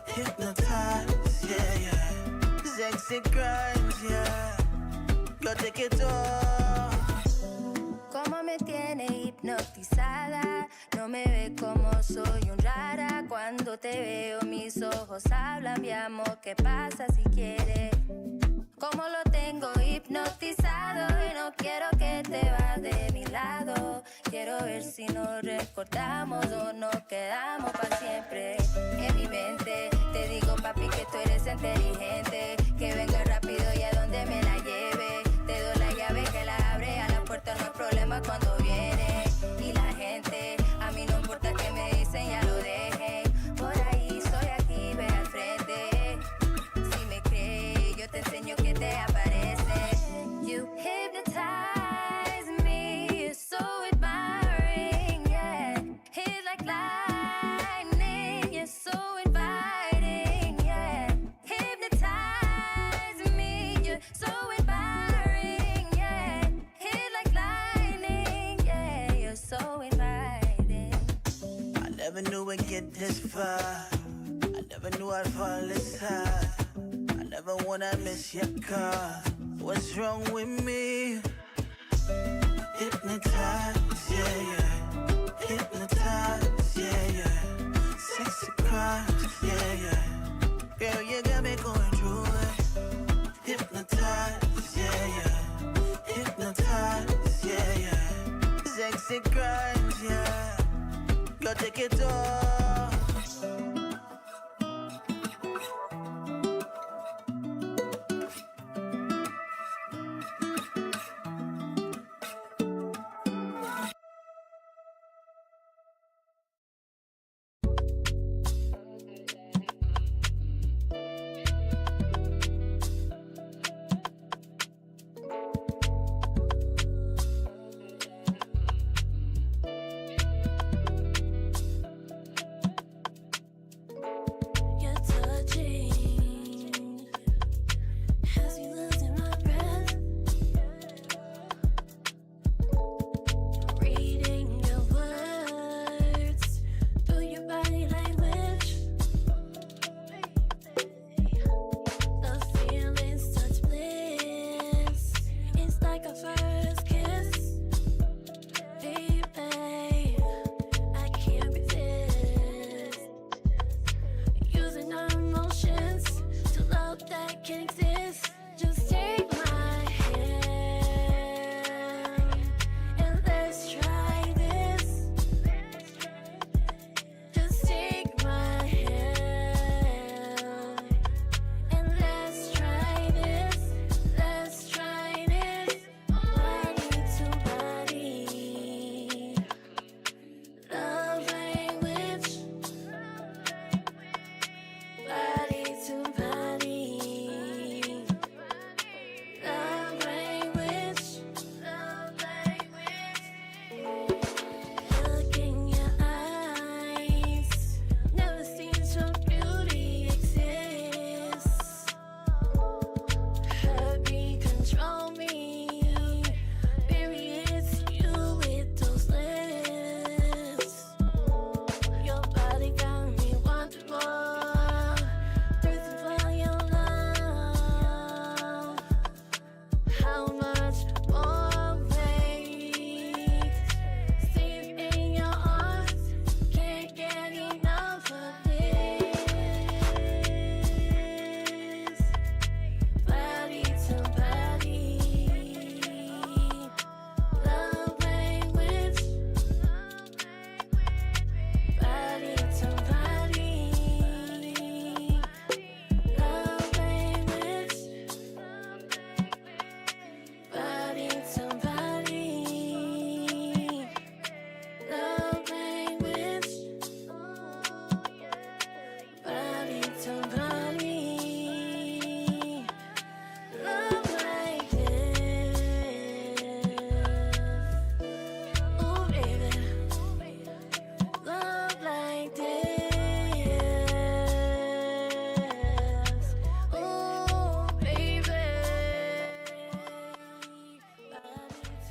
Hypnotize, yeah, yeah. Sexy crimes, yeah. Go take it off. Cómo me tiene hipnotizada, no me ve como soy un rara. Cuando te veo mis ojos hablan, mi amor, ¿qué pasa si quieres? Como lo tengo hipnotizado y no quiero que te vas de mi lado. Quiero ver si nos recordamos o nos quedamos para siempre. En mi mente te digo, papi, que tú eres inteligente, que venga rápido y a donde me la lleve. Te doy la llave que la abre, a la puerta no hay problema cuando viene. Y la gente, a mí no importa que me dicen, ya lo dejen. Por ahí soy aquí, ve al frente. Si me crees, yo te enseño que te aparece. You hypnotize me, you're so admiring, yeah. Hit like lightning, you're so inviting, yeah. Hypnotize me, you're so admiring, yeah. Hit like lightning, yeah, you're so inviting. I never knew I'd get this far. I never knew I'd fall this high. I never wanna miss your call. What's wrong with me? Hypnotize, yeah, yeah. Hypnotize, yeah, yeah. Sexy crimes, yeah, yeah. Girl, you got me going through it. Hypnotize, yeah, yeah. Hypnotize, yeah, yeah. Sexy crimes, yeah. Go take it off.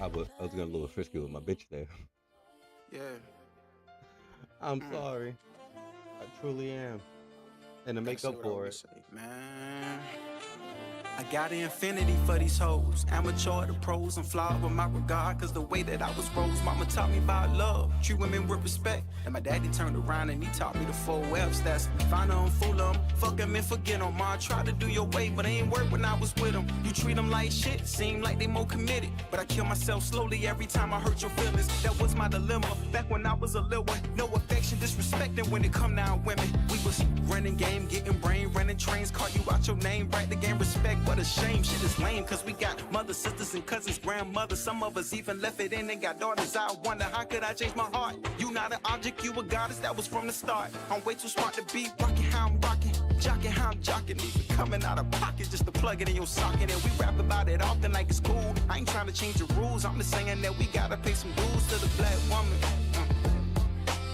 I was getting a little frisky with my bitch there. Yeah. I'm sorry. I truly am. And to make up for it. Say, man. I got an infinity for these hoes. Amateur to pros, I'm flawed with my regard. Cause the way that I was raised, mama taught me about love. Treat women with respect. And my daddy turned around and he taught me the 4 F's. That's find them, fool them, fuck them and forget them. Ma, try to do your way, but it ain't work when I was with them. You treat them like shit, seem like they more committed. But I kill myself slowly every time I hurt your feelings. That was my dilemma, back when I was a little one. No affection, disrespecting when it come down women. We was running game, getting brain, running trains. Call you out your name, right the game, respect. What a shame, shit is lame. Cause we got mothers, sisters, and cousins, grandmothers. Some of us even left it in and got daughters. I wonder how could I change my heart? You not an object, you a goddess, that was from the start. I'm way too smart to be rocking how I'm rocking, jocking how I'm jocking. Even coming out of pocket just to plug it in your socket. And we rap about it often like it's cool. I ain't trying to change the rules, I'm just saying that we gotta pay some dues to the black woman.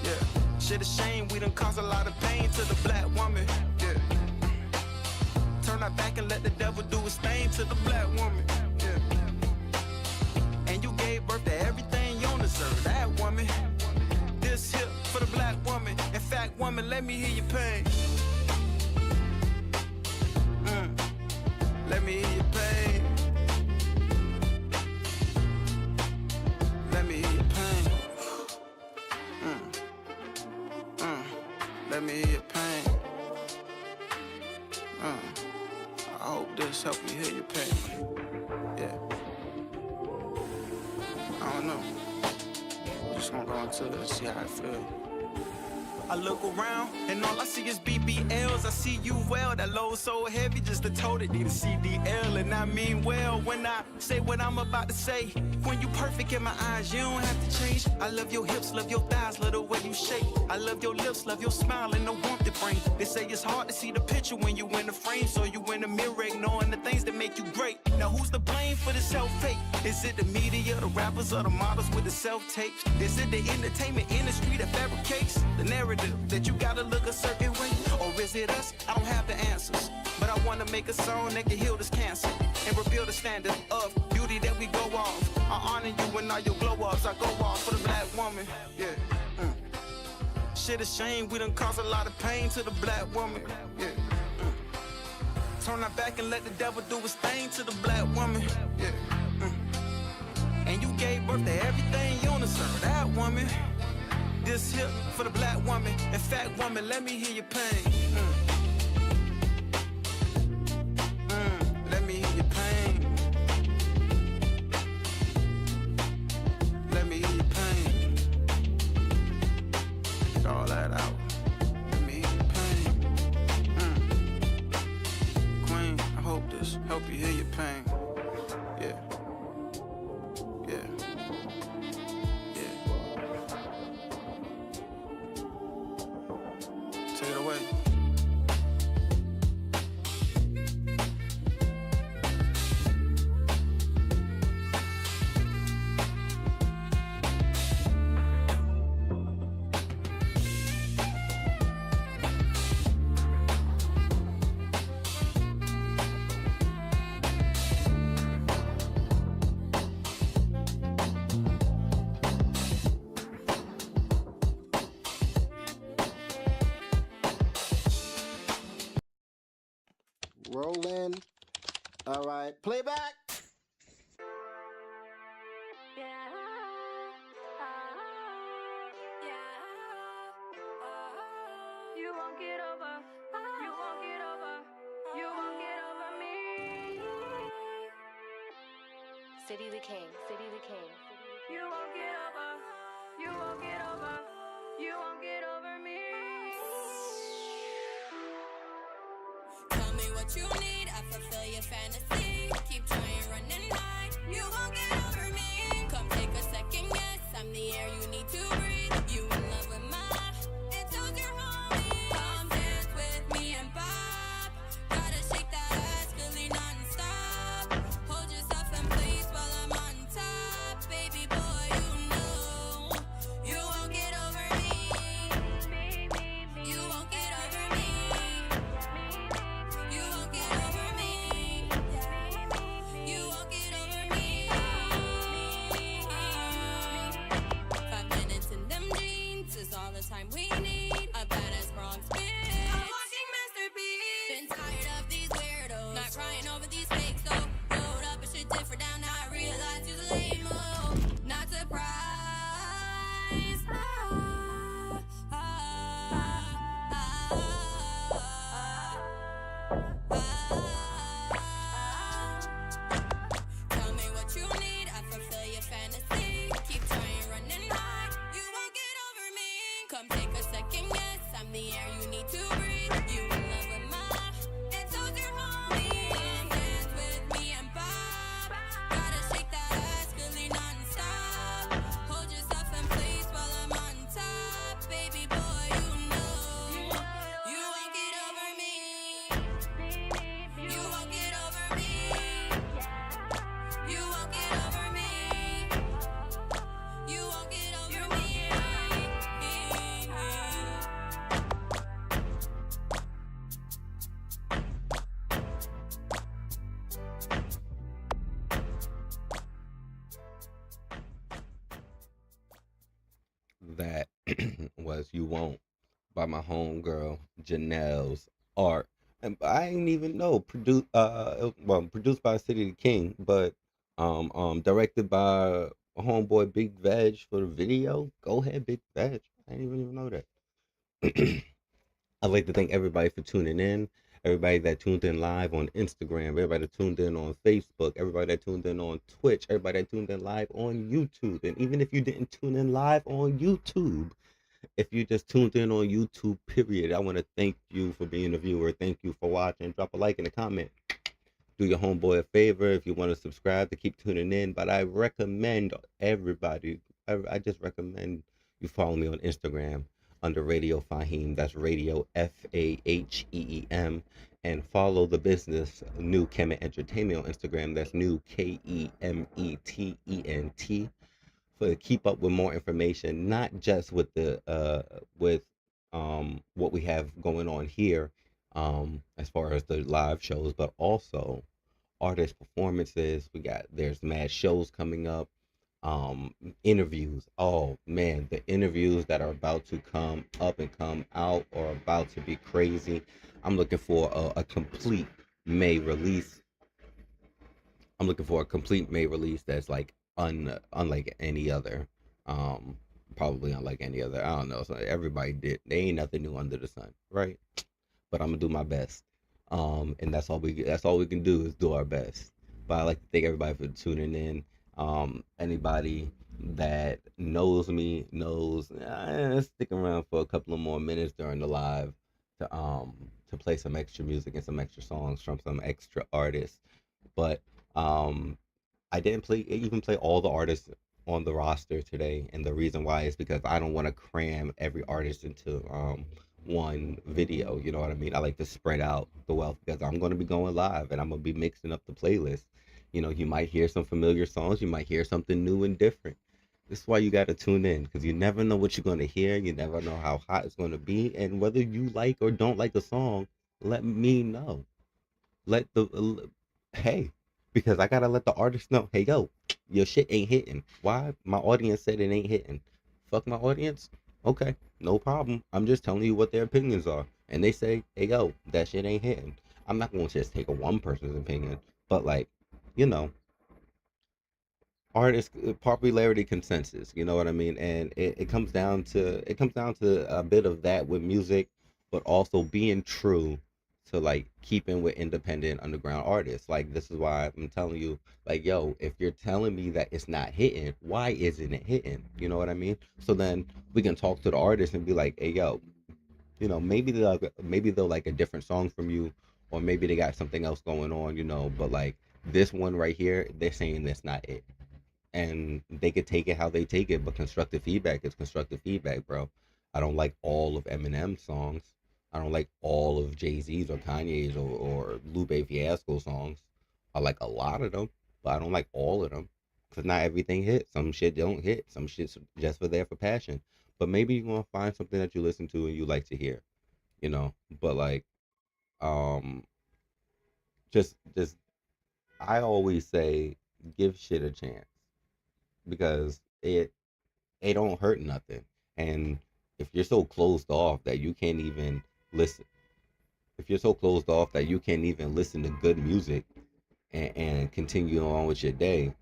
Yeah, shit a shame, we done caused a lot of pain to the black woman. Yeah. Turn our back and let the devil do his thing to the black woman. Yeah. And you gave birth to everything you don't deserve. That woman. This hip for the black woman. In fact, woman, let me hear your pain. Let me hear your pain. Let me hear your pain. Let me hear your pain. I hope this help you hear your pain. Yeah. I don't know. I'm just gonna go into it and see how I feel. I look around and all I see is BBLs. I see you well, that load so heavy just to tote it. Need a CDL and I mean well when I say what I'm about to say. When you perfect in my eyes, you don't have to change. I love your hips, love your thighs, love the way you shake. I love your lips, love your smile and the warmth it brings. They say it's hard to see the picture when you in the frame, so you in the mirror ignoring the things that make you great. Now who's to blame for the self-fake? Is it the media, the rappers, or the models with the self-tapes? Is it the entertainment industry that fabricates the narrative that you gotta look a certain way? Or is it us? I don't have the answers, but I wanna make a song that can heal this cancer and reveal the standard of beauty that we go off. I honor you and all your glow-ups. I go off for the black woman. Yeah. Shit a shame, we done caused a lot of pain to the black woman. Yeah. Turn our back and let the devil do his thing to the black woman. Yeah. And you gave birth to everything you don't deserve. That woman. This hip for the black woman. In fact, woman, let me hear your pain. Let me hear your pain. Let me hear your pain. Get all that out. Let me hear your pain. Queen, I hope this help you hear your pain. Yeah. Yeah. Take it away. Rolling. All right, playback. You won't get over. You won't get over. You won't get over me. City the King. City the King. You won't get over. You won't get over. You won't get over me. Tell me what you need, I fulfill your fantasy. Keep trying, running high, you won't get over me. Come take a second guess, I'm the air you need to breathe. You in love with my, it tells your homie. Come dance with me and Bob. Gotta shake that ass, feeling non-stop. Hold yourself in place while I'm on top. Baby boy, you know you won't get over me. You won't get over me. You won't get over me. You won't get that was "You Won't" by my homegirl Janelle's Art. And I didn't even know produced by City the King, but directed by a homeboy Big Veg for the video. Go ahead, Big Veg. I didn't even know that. I'd like to thank everybody for tuning in. Everybody that tuned in live on Instagram, everybody that tuned in on Facebook, everybody that tuned in on Twitch, everybody that tuned in live on YouTube. And even if you didn't tune in live on YouTube, if you just tuned in on YouTube, period, I want to thank you for being a viewer. Thank you for watching. Drop a like and a comment. Do your homeboy a favor if you want to subscribe to keep tuning in. But I recommend everybody, I just recommend you follow me on Instagram under Radio Faheem. That's Radio Faheem. And follow the business New Kemet Entertainment on Instagram. That's New Kemetent. For keep up with more information, not just with the what we have going on here, as far as the live shows, but also artist performances. There's mad shows coming up, interviews. Oh man, the interviews that are about to come up and come out are about to be crazy. I'm looking for a complete May release. That's like unlike any other, probably unlike any other. I don't know. So everybody did. There ain't nothing new under the sun, right? But I'm gonna do my best. And that's all we can do is do our best. But I like to thank everybody for tuning in. Anybody that knows me knows stick around for a couple of more minutes during the live to play some extra music and some extra songs from some extra artists. But I didn't even play all the artists on the roster today, and the reason why is because I don't want to cram every artist into one video. You know what I mean? I like to spread out the wealth because I'm going to be going live and I'm going to be mixing up the playlist. You know, you might hear some familiar songs, you might hear something new and different. This is why you got to tune in, because you never know what you're going to hear. You never know how hot it's going to be, and whether you like or don't like a song, let me know. Hey, because I gotta let the artist know, hey yo, your shit ain't hitting. Why? My audience said it ain't hitting. Fuck my audience? Okay, no problem. I'm just telling you what their opinions are. And they say, hey yo, that shit ain't hitting. I'm not gonna just take a one person's opinion, but like, you know, artist popularity consensus, you know what I mean? And it comes down to a bit of that with music, but also being true to like keeping with independent underground artists. Like, this is why I'm telling you, like, yo, if you're telling me that it's not hitting, why isn't it hitting? You know what I mean? So then we can talk to the artist and be like, hey yo, you know, maybe they'll like a different song from you, or maybe they got something else going on, you know, but like this one right here, they're saying that's not it. And they could take it how they take it, but constructive feedback is constructive feedback, bro. I don't like all of Eminem's songs. I don't like all of Jay-Z's or Kanye's or Lupe Fiasco songs. I like a lot of them, but I don't like all of them. Because not everything hits. Some shit don't hit. Some shit's just for passion. But maybe you're going to find something that you listen to and you like to hear, you know. But like, just I always say, give shit a chance. Because it don't hurt nothing. And if you're so closed off that you can't even listen, to good music and continue on with your day,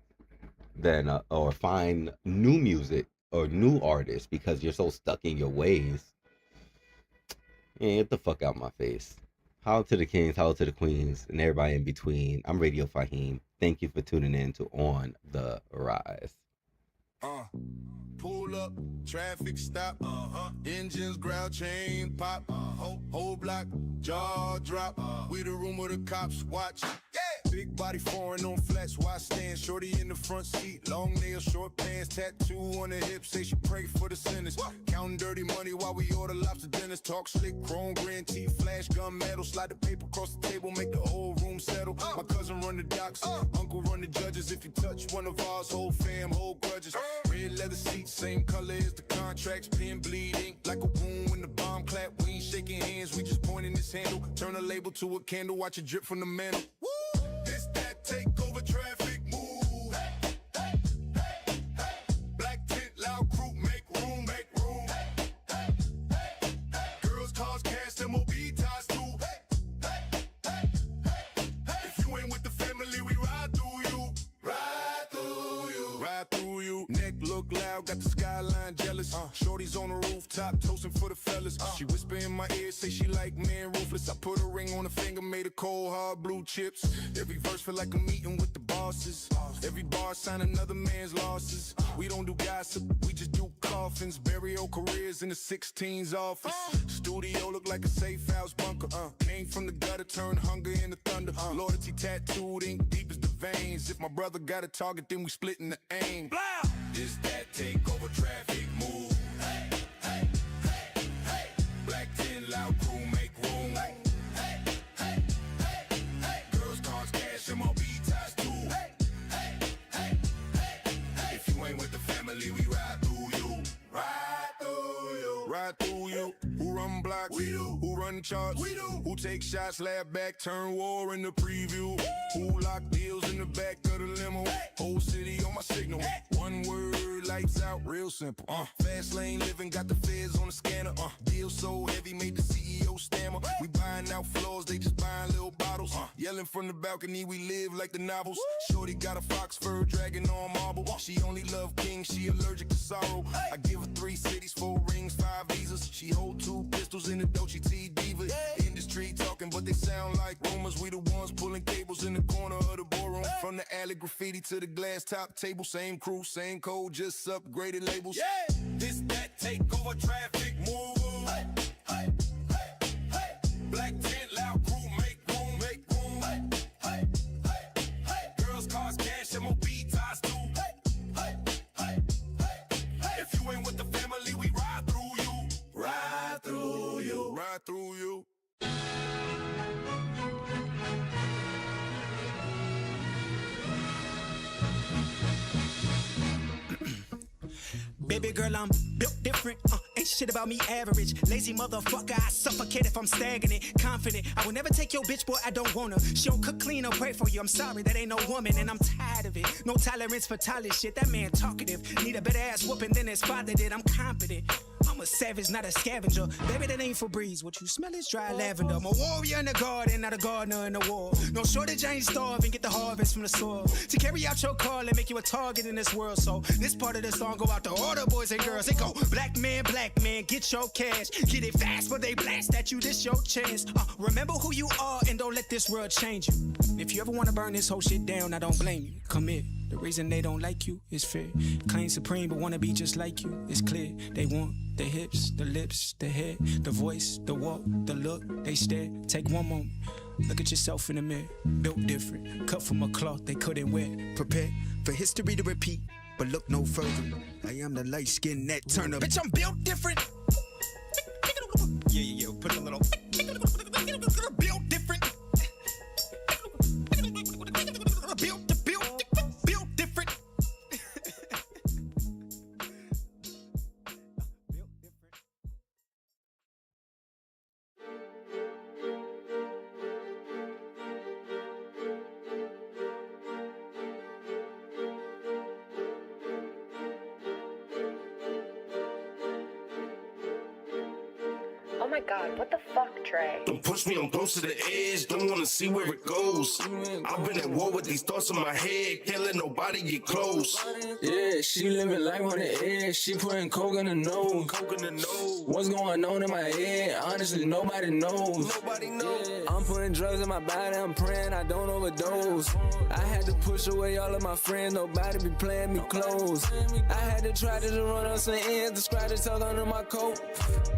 then or find new music or new artists because you're so stuck in your ways, get the fuck out my face. Holla to the Kings, holla to the Queens, and everybody in between. I'm Radio Faheem. Thank you for tuning in to On the Rise. Pull up, traffic stop, engines growl, chain pop, whole block, jaw drop, we the room where the cops watch. Big body foreign on flats, why stand? Shorty in the front seat, long nails, short pants, tattoo on the hip, say she pray for the sinners. Counting dirty money while we order lobster dinners. Talk slick, chrome, grand teeth, flash, gun metal. Slide the paper across the table, make the whole room settle. My cousin run the docks, uncle run the judges. If you touch one of ours, whole fam, whole grudges. Red leather seats, same color as the contracts. Pen bleed ink like a wound when the bomb clap. We ain't shaking hands, we just pointing this handle. Turn a label to a candle, watch it drip from the mantle. This that take over traffic move. Black tent, loud crew, make room, make room. look loud, got the skyline jealous. Shorty's on the rooftop, toasting for the fellas. She whisper in my ear, say she like man ruthless. I put a ring on her finger, made of cold hard blue chips. Every verse feel like a meeting with the bosses. Every bar sign another man's losses. We don't do gossip, we just do coffins. Burial careers in the 16's office. Studio look like a safe house bunker. Came from the gutter, turned hunger into thunder. Loyalty tattooed, ink deep as the veins. If my brother got a target, then we splitting the aim. Blah! This that take over traffic move. Hey, hey, hey, hey. Black 10 loud crew make room. Hey, hey, hey, hey, hey. Girls, cars, cash, MLB ties too. Hey, hey, hey, hey, hey. If you ain't with the family, we ride through you. Ride through you. Ride through you. Who run blocks? We do. Who run charts? We do. Who take shots, laugh back, turn war in the preview? Who lock deals in the back of the limo? Whole city on my signal. One word, lights out, real simple. Fast lane living, got the feds on the scanner. Deal so heavy, made the CEO stammer. We buying out floors, they just buying little bottles. Yelling from the balcony, we live like the novels. Shorty got a fox fur dragging on marble. She only love Kingz, she allergic to sorrow. I give her 3 cities, 4 rings, 5 visas. She hold 2 pistols in the Dolce-T diva. Industry talking, but they sound like rumors. We the ones pulling cables in the corner of the ballroom. From the alley graffiti to the glass top table. Same crew, same code, just upgraded labels. Yeah, this that take over traffic move. Hey, hey, hey, hey. Black tent, loud crew, make room, make room. Hey, hey, hey, hey. Girls, cars, cash, MOB ties too. Hey, hey, hey, hey, hey. If you ain't with the family, we ride through you. Ride through you. Ride through you. Baby girl, I'm built different. Ain't shit about me average. Lazy motherfucker, I suffocate if I'm stagnant. Confident, I will never take your bitch, boy, I don't want her. She don't cook, clean, or pray for you. I'm sorry, that ain't no woman, and I'm tired of it. No tolerance for toilet shit. That man talkative. Need a better ass whooping than his father did. I'm confident. I'm a savage, not a scavenger. Baby, that ain't Febreze. What you smell is dry lavender. I'm a warrior in the garden, not a gardener in the war. No shortage, I ain't starving. Get the harvest from the soil. To carry out your call and make you a target in this world. So this part of the song go out to all the boys and girls. It go, black man, get your cash. Get it fast, but they blast at you. This your chance. Remember who you are and don't let this world change you. If you ever want to burn this whole shit down, I don't blame you. Come here. The reason they don't like you is fair. Claim supreme, but wanna be just like you. It's clear. They want the hips, the lips, the hair, the voice, the walk, the look. They stare. Take one moment. Look at yourself in the mirror. Built different. Cut from a cloth they couldn't wear. Prepare for history to repeat, but look no further. I am the light skin that turner. Bitch, I'm built different. Yeah. Put a little. Built different. Built different. Oh my god, what the fuck, Trey? Don't push me, I'm close to the edge, don't wanna see where it goes. I've been at war with these thoughts in my head, can't let nobody get close. Yeah, she living life on the edge, she putting coke in the nose. What's going on in my head? Honestly, nobody knows. I'm putting drugs in my body, I'm praying I don't overdose. I had to push away all of my friends, nobody be playing me close. I had to try to run on some ends, the scratches tuck under my coat.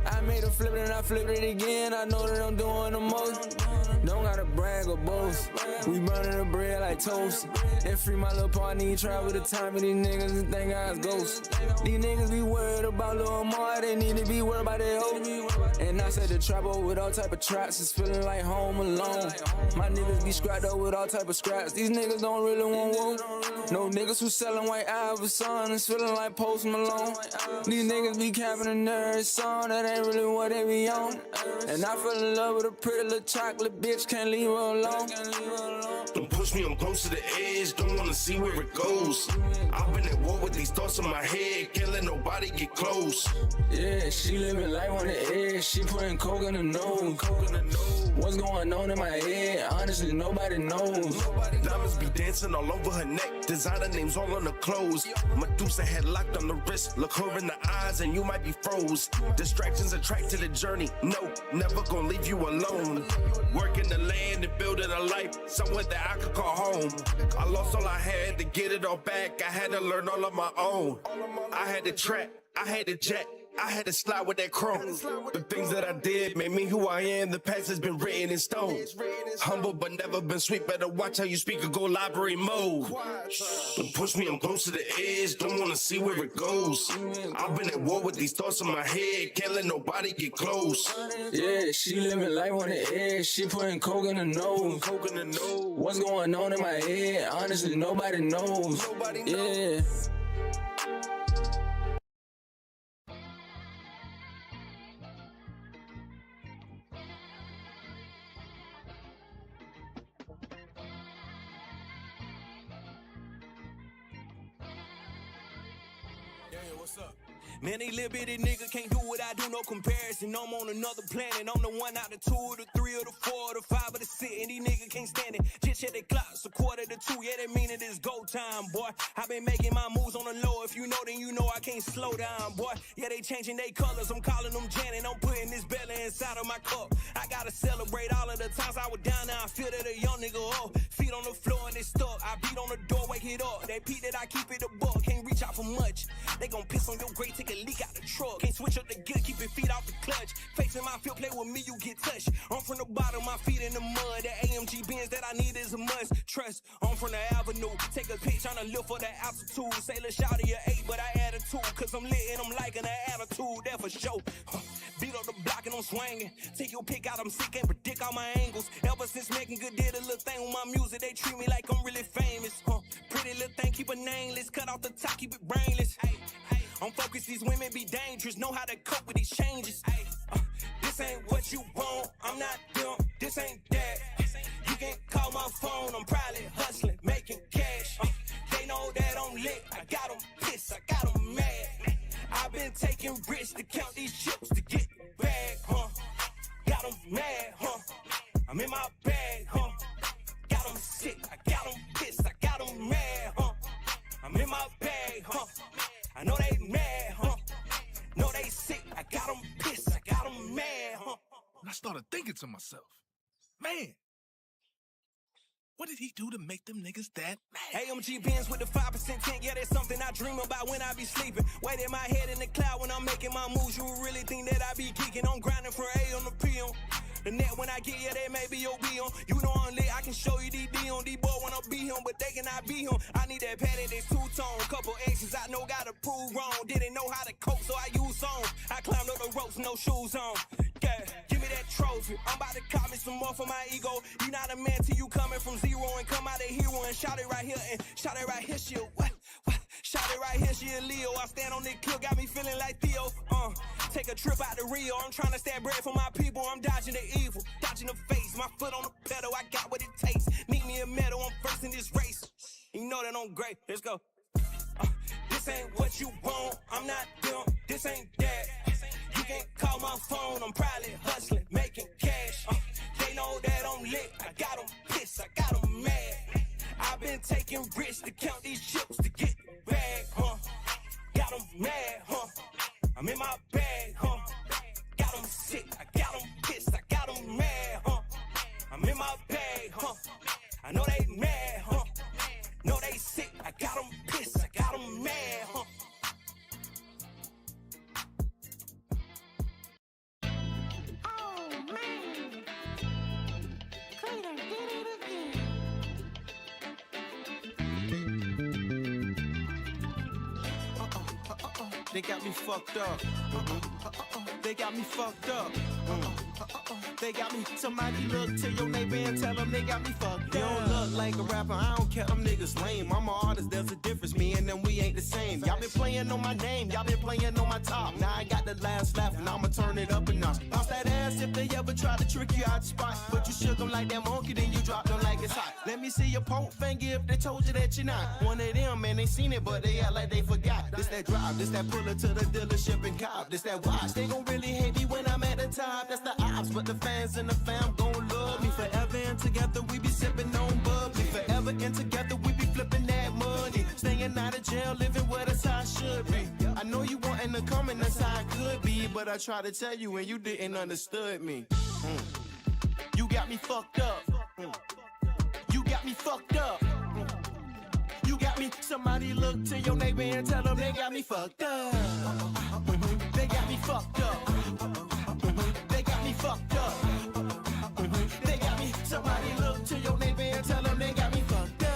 I made a flip and I flipped it again, I know that I'm doing the most. Don't gotta brag or boast, we burning the bread like toast. And free my little partner, he travel the time of these niggas and think I was ghosts. These niggas be worried about little more, they need to be worried about their hope. And I said the Trbo with all type of traps, it's feeling like home alone. My niggas be scrapped up with all type of scraps, these niggas don't really want woke. No niggas who selling white Iverson, it's feeling like Post Malone. These niggas be capping a nerd song, that ain't really what they be on. And I fell in love with a pretty little chocolate bitch, can't leave her alone. Don't push me, I'm close to the edge, don't wanna see where it goes. I've been at war with these thoughts in my head, can't let nobody get close. Yeah, she living life on the edge, she putting coke in the nose. What's going on in my head? Honestly, nobody knows. Diamonds be dancing all over her neck, Designer names all on the clothes. Medusa head locked on the wrist. Look her in the eyes and you might be froze. Distractions attract to the journey. No, never gonna leave you alone. Working the land and building a life somewhere that I could call home. I lost all I had to get it all back. I had to learn all on my own. I had to trap, I had to jet. I had to slide with that chrome. The things that I did made me who I am. The past has been written in stone. Humble but never been sweet. Better watch how you speak or go library mode. Don't push me, I'm close to the edge. Don't wanna see where it goes. I've been at war with these thoughts in my head. Can't let nobody get close. Yeah, she living life on the edge. She putting coke in the nose. What's going on in my head? Honestly, nobody knows. Yeah. Man, they little bitty nigga can't do what I do, no comparison. I'm on another planet. I'm the one out of two, or the three, or the four, or the five, or the six. And these niggas can't stand it. Just check the clocks, a quarter to two. Yeah, that mean it is go time, boy. I been making my moves on the low. If you know, then you know I can't slow down, boy. Yeah, they changing their colors. I'm calling them Janet. I'm putting this belly inside of my cup. I gotta celebrate all of the times I was down now. I feel that a young nigga up. Feet on the floor and they stuck. I beat on the door, wake it up. That P that I keep it a buck. Can't reach out for much. They gon' piss on your grave, take a leak out the truck. Can't switch up the gear, keep your feet off the clutch. Facing my field, play with me, you get touched. I'm from the bottom, my feet in the mud. That AMG Benz that I need is a must. Trust, I'm from the avenue. Take a pitch on the lift for the altitude. Say let's shout at your 8, but I add a 2. Cause I'm lit and I'm liking the attitude, that for sure. Beat up the block and I'm swinging. Take your pick out, I'm sick and predict all my angles. Ever since making good did a little thing with my music, they treat me like I'm really famous. Pretty little thing, keep it nameless. Cut off the top, keep it brainless. I'm focused, these women be dangerous. Know how to cope with these changes. This ain't what you want, I'm not them. This ain't that. You can call my phone, I'm probably hustling, making cash. They know that I'm lit, I got them pissed, I got them mad. I've been taking risks to count these chips to get bag, Got them mad, I'm in my bag, Got them sick, I got them pissed, I got them mad, I'm in my bag, I know they mad, know they sick, I got them pissed, I got them mad, And I started thinking to myself, man, what did he do to make them niggas that mad? AMG Benz with the 5% tint, yeah, that's something I dream about when I be sleeping. Weight in my head in the cloud when I'm making my moves. You really think that I be geeking? I'm grinding for A on the P on. The net when I get, yeah, they may be OB on. You know I'm lit, I can show you DD on. D-boy wanna be him, but they cannot be him. I need that patty, that's two-tone. Couple exes I know gotta prove wrong. Didn't know how to cope, so I use songs. I climbed up the ropes, no shoes on. Yeah, give me that trophy. I'm about to cop me some more for my ego. You not a man till you coming from zero and come out a hero and shout it right here and shout it right here, shit. What? Shout it right here, she a Leo. I stand on this clip, got me feeling like Theo. Take a trip out to Rio. I'm trying to stab bread for my people. I'm dodging the evil, dodging the face. My foot on the pedal, I got what it takes. Need me a medal, I'm first in this race. You know that I'm great. Let's go. This ain't what you want, I'm not them. This ain't that. You can call my phone, I'm probably hustling, making cash. They know that I'm lit, I got them pissed, I got them mad. I've been taking risks to count these chips to get bag, Got them mad, I'm in my bag, Got them sick, I got them pissed, I got them mad, I'm in my bag, I know they mad, know they sick, I got them pissed, I got them mad, Oh man, Cleaner did it again. They got me fucked up. They got me fucked up. They got me. Somebody look to your neighbor and tell them they got me fucked up. You don't look like a rapper, I don't care, them niggas lame. I'm an artist, there's a difference, me and them, we ain't the same. Y'all been playing on my name, y'all been playing on my top. Now I got the last laugh and I'ma turn it up a notch. Bounce that ass if they ever try to trick you out the spot. But you shook them like that monkey, then you drop them like it's hot. Let me see your poke finger if they told you that you're not one of them, man, they seen it, but they act like they forgot. This that drive, this that pull up to the dealership and cop. This that watch, they gon' really hate me when I'm at the top. That's the ops, but the fans and the fam gon' love me forever. And together we be sipping on bubbly. Forever and together we be flipping that mud. Staying out of jail, living where that's how I should be. I know you wanting to come and that's how I could be, but I tried to tell you and you didn't understood me. You got me fucked up. You got me fucked up. You got me. Somebody look to your neighbor and tell them they got me fucked up. They got me fucked up. They got me fucked up. They got me. Somebody look to your neighbor and tell them they got me fucked up.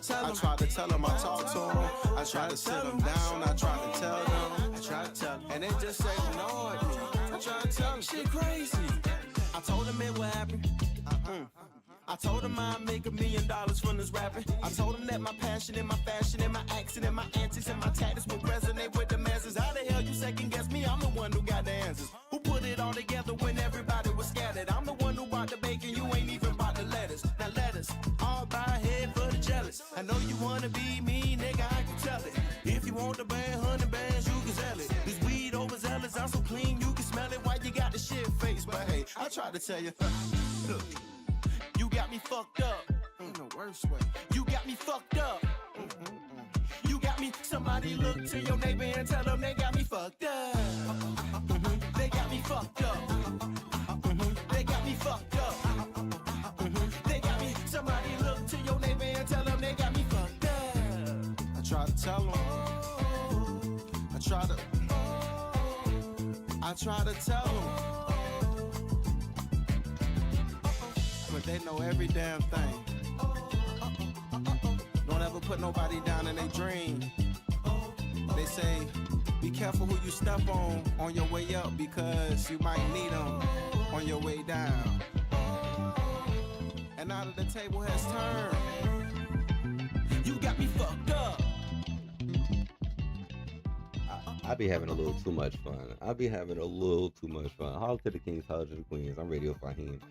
I tried to tell them, I talked to them. I tried to sit them down, I tried to tell them. I tried to tell them, and they just say ignored me. I tried to tell them, shit crazy. I told them it would happen. I told him I'd make $1 million from this rapping. I told him that my passion and my fashion and my accent and my antics and my tactics would resonate with the masses. How the hell you second guess me? I'm the one who got the answers. Who put it all together when everybody was scattered? I'm the one who bought the bacon, you ain't even bought the lettuce. Now let us all buy a head for the jealous. I know you wanna be me, nigga, I can tell it. If you want the band, 100 bands, you can sell it. This weed overzealous, I'm so clean, you can smell it. Why you got the shit face? But hey, I tried to tell you, look. You got me fucked up. In the worst way. You got me fucked up. You got me. Somebody look to your neighbor and tell them they got me fucked up. They got me fucked up. They got me fucked up. They got me. Somebody look to your neighbor and tell them they got me fucked up. I try to tell them. I try to tell them. But they know every damn thing. Don't ever put nobody down in their dream. They say, be careful who you step on your way up, because you might need them on your way down. And now that the table has turned, you got me fucked up. I be having a little too much fun. Hall to the Kings, Hodges, and Queenz. I'm Radio Faheem.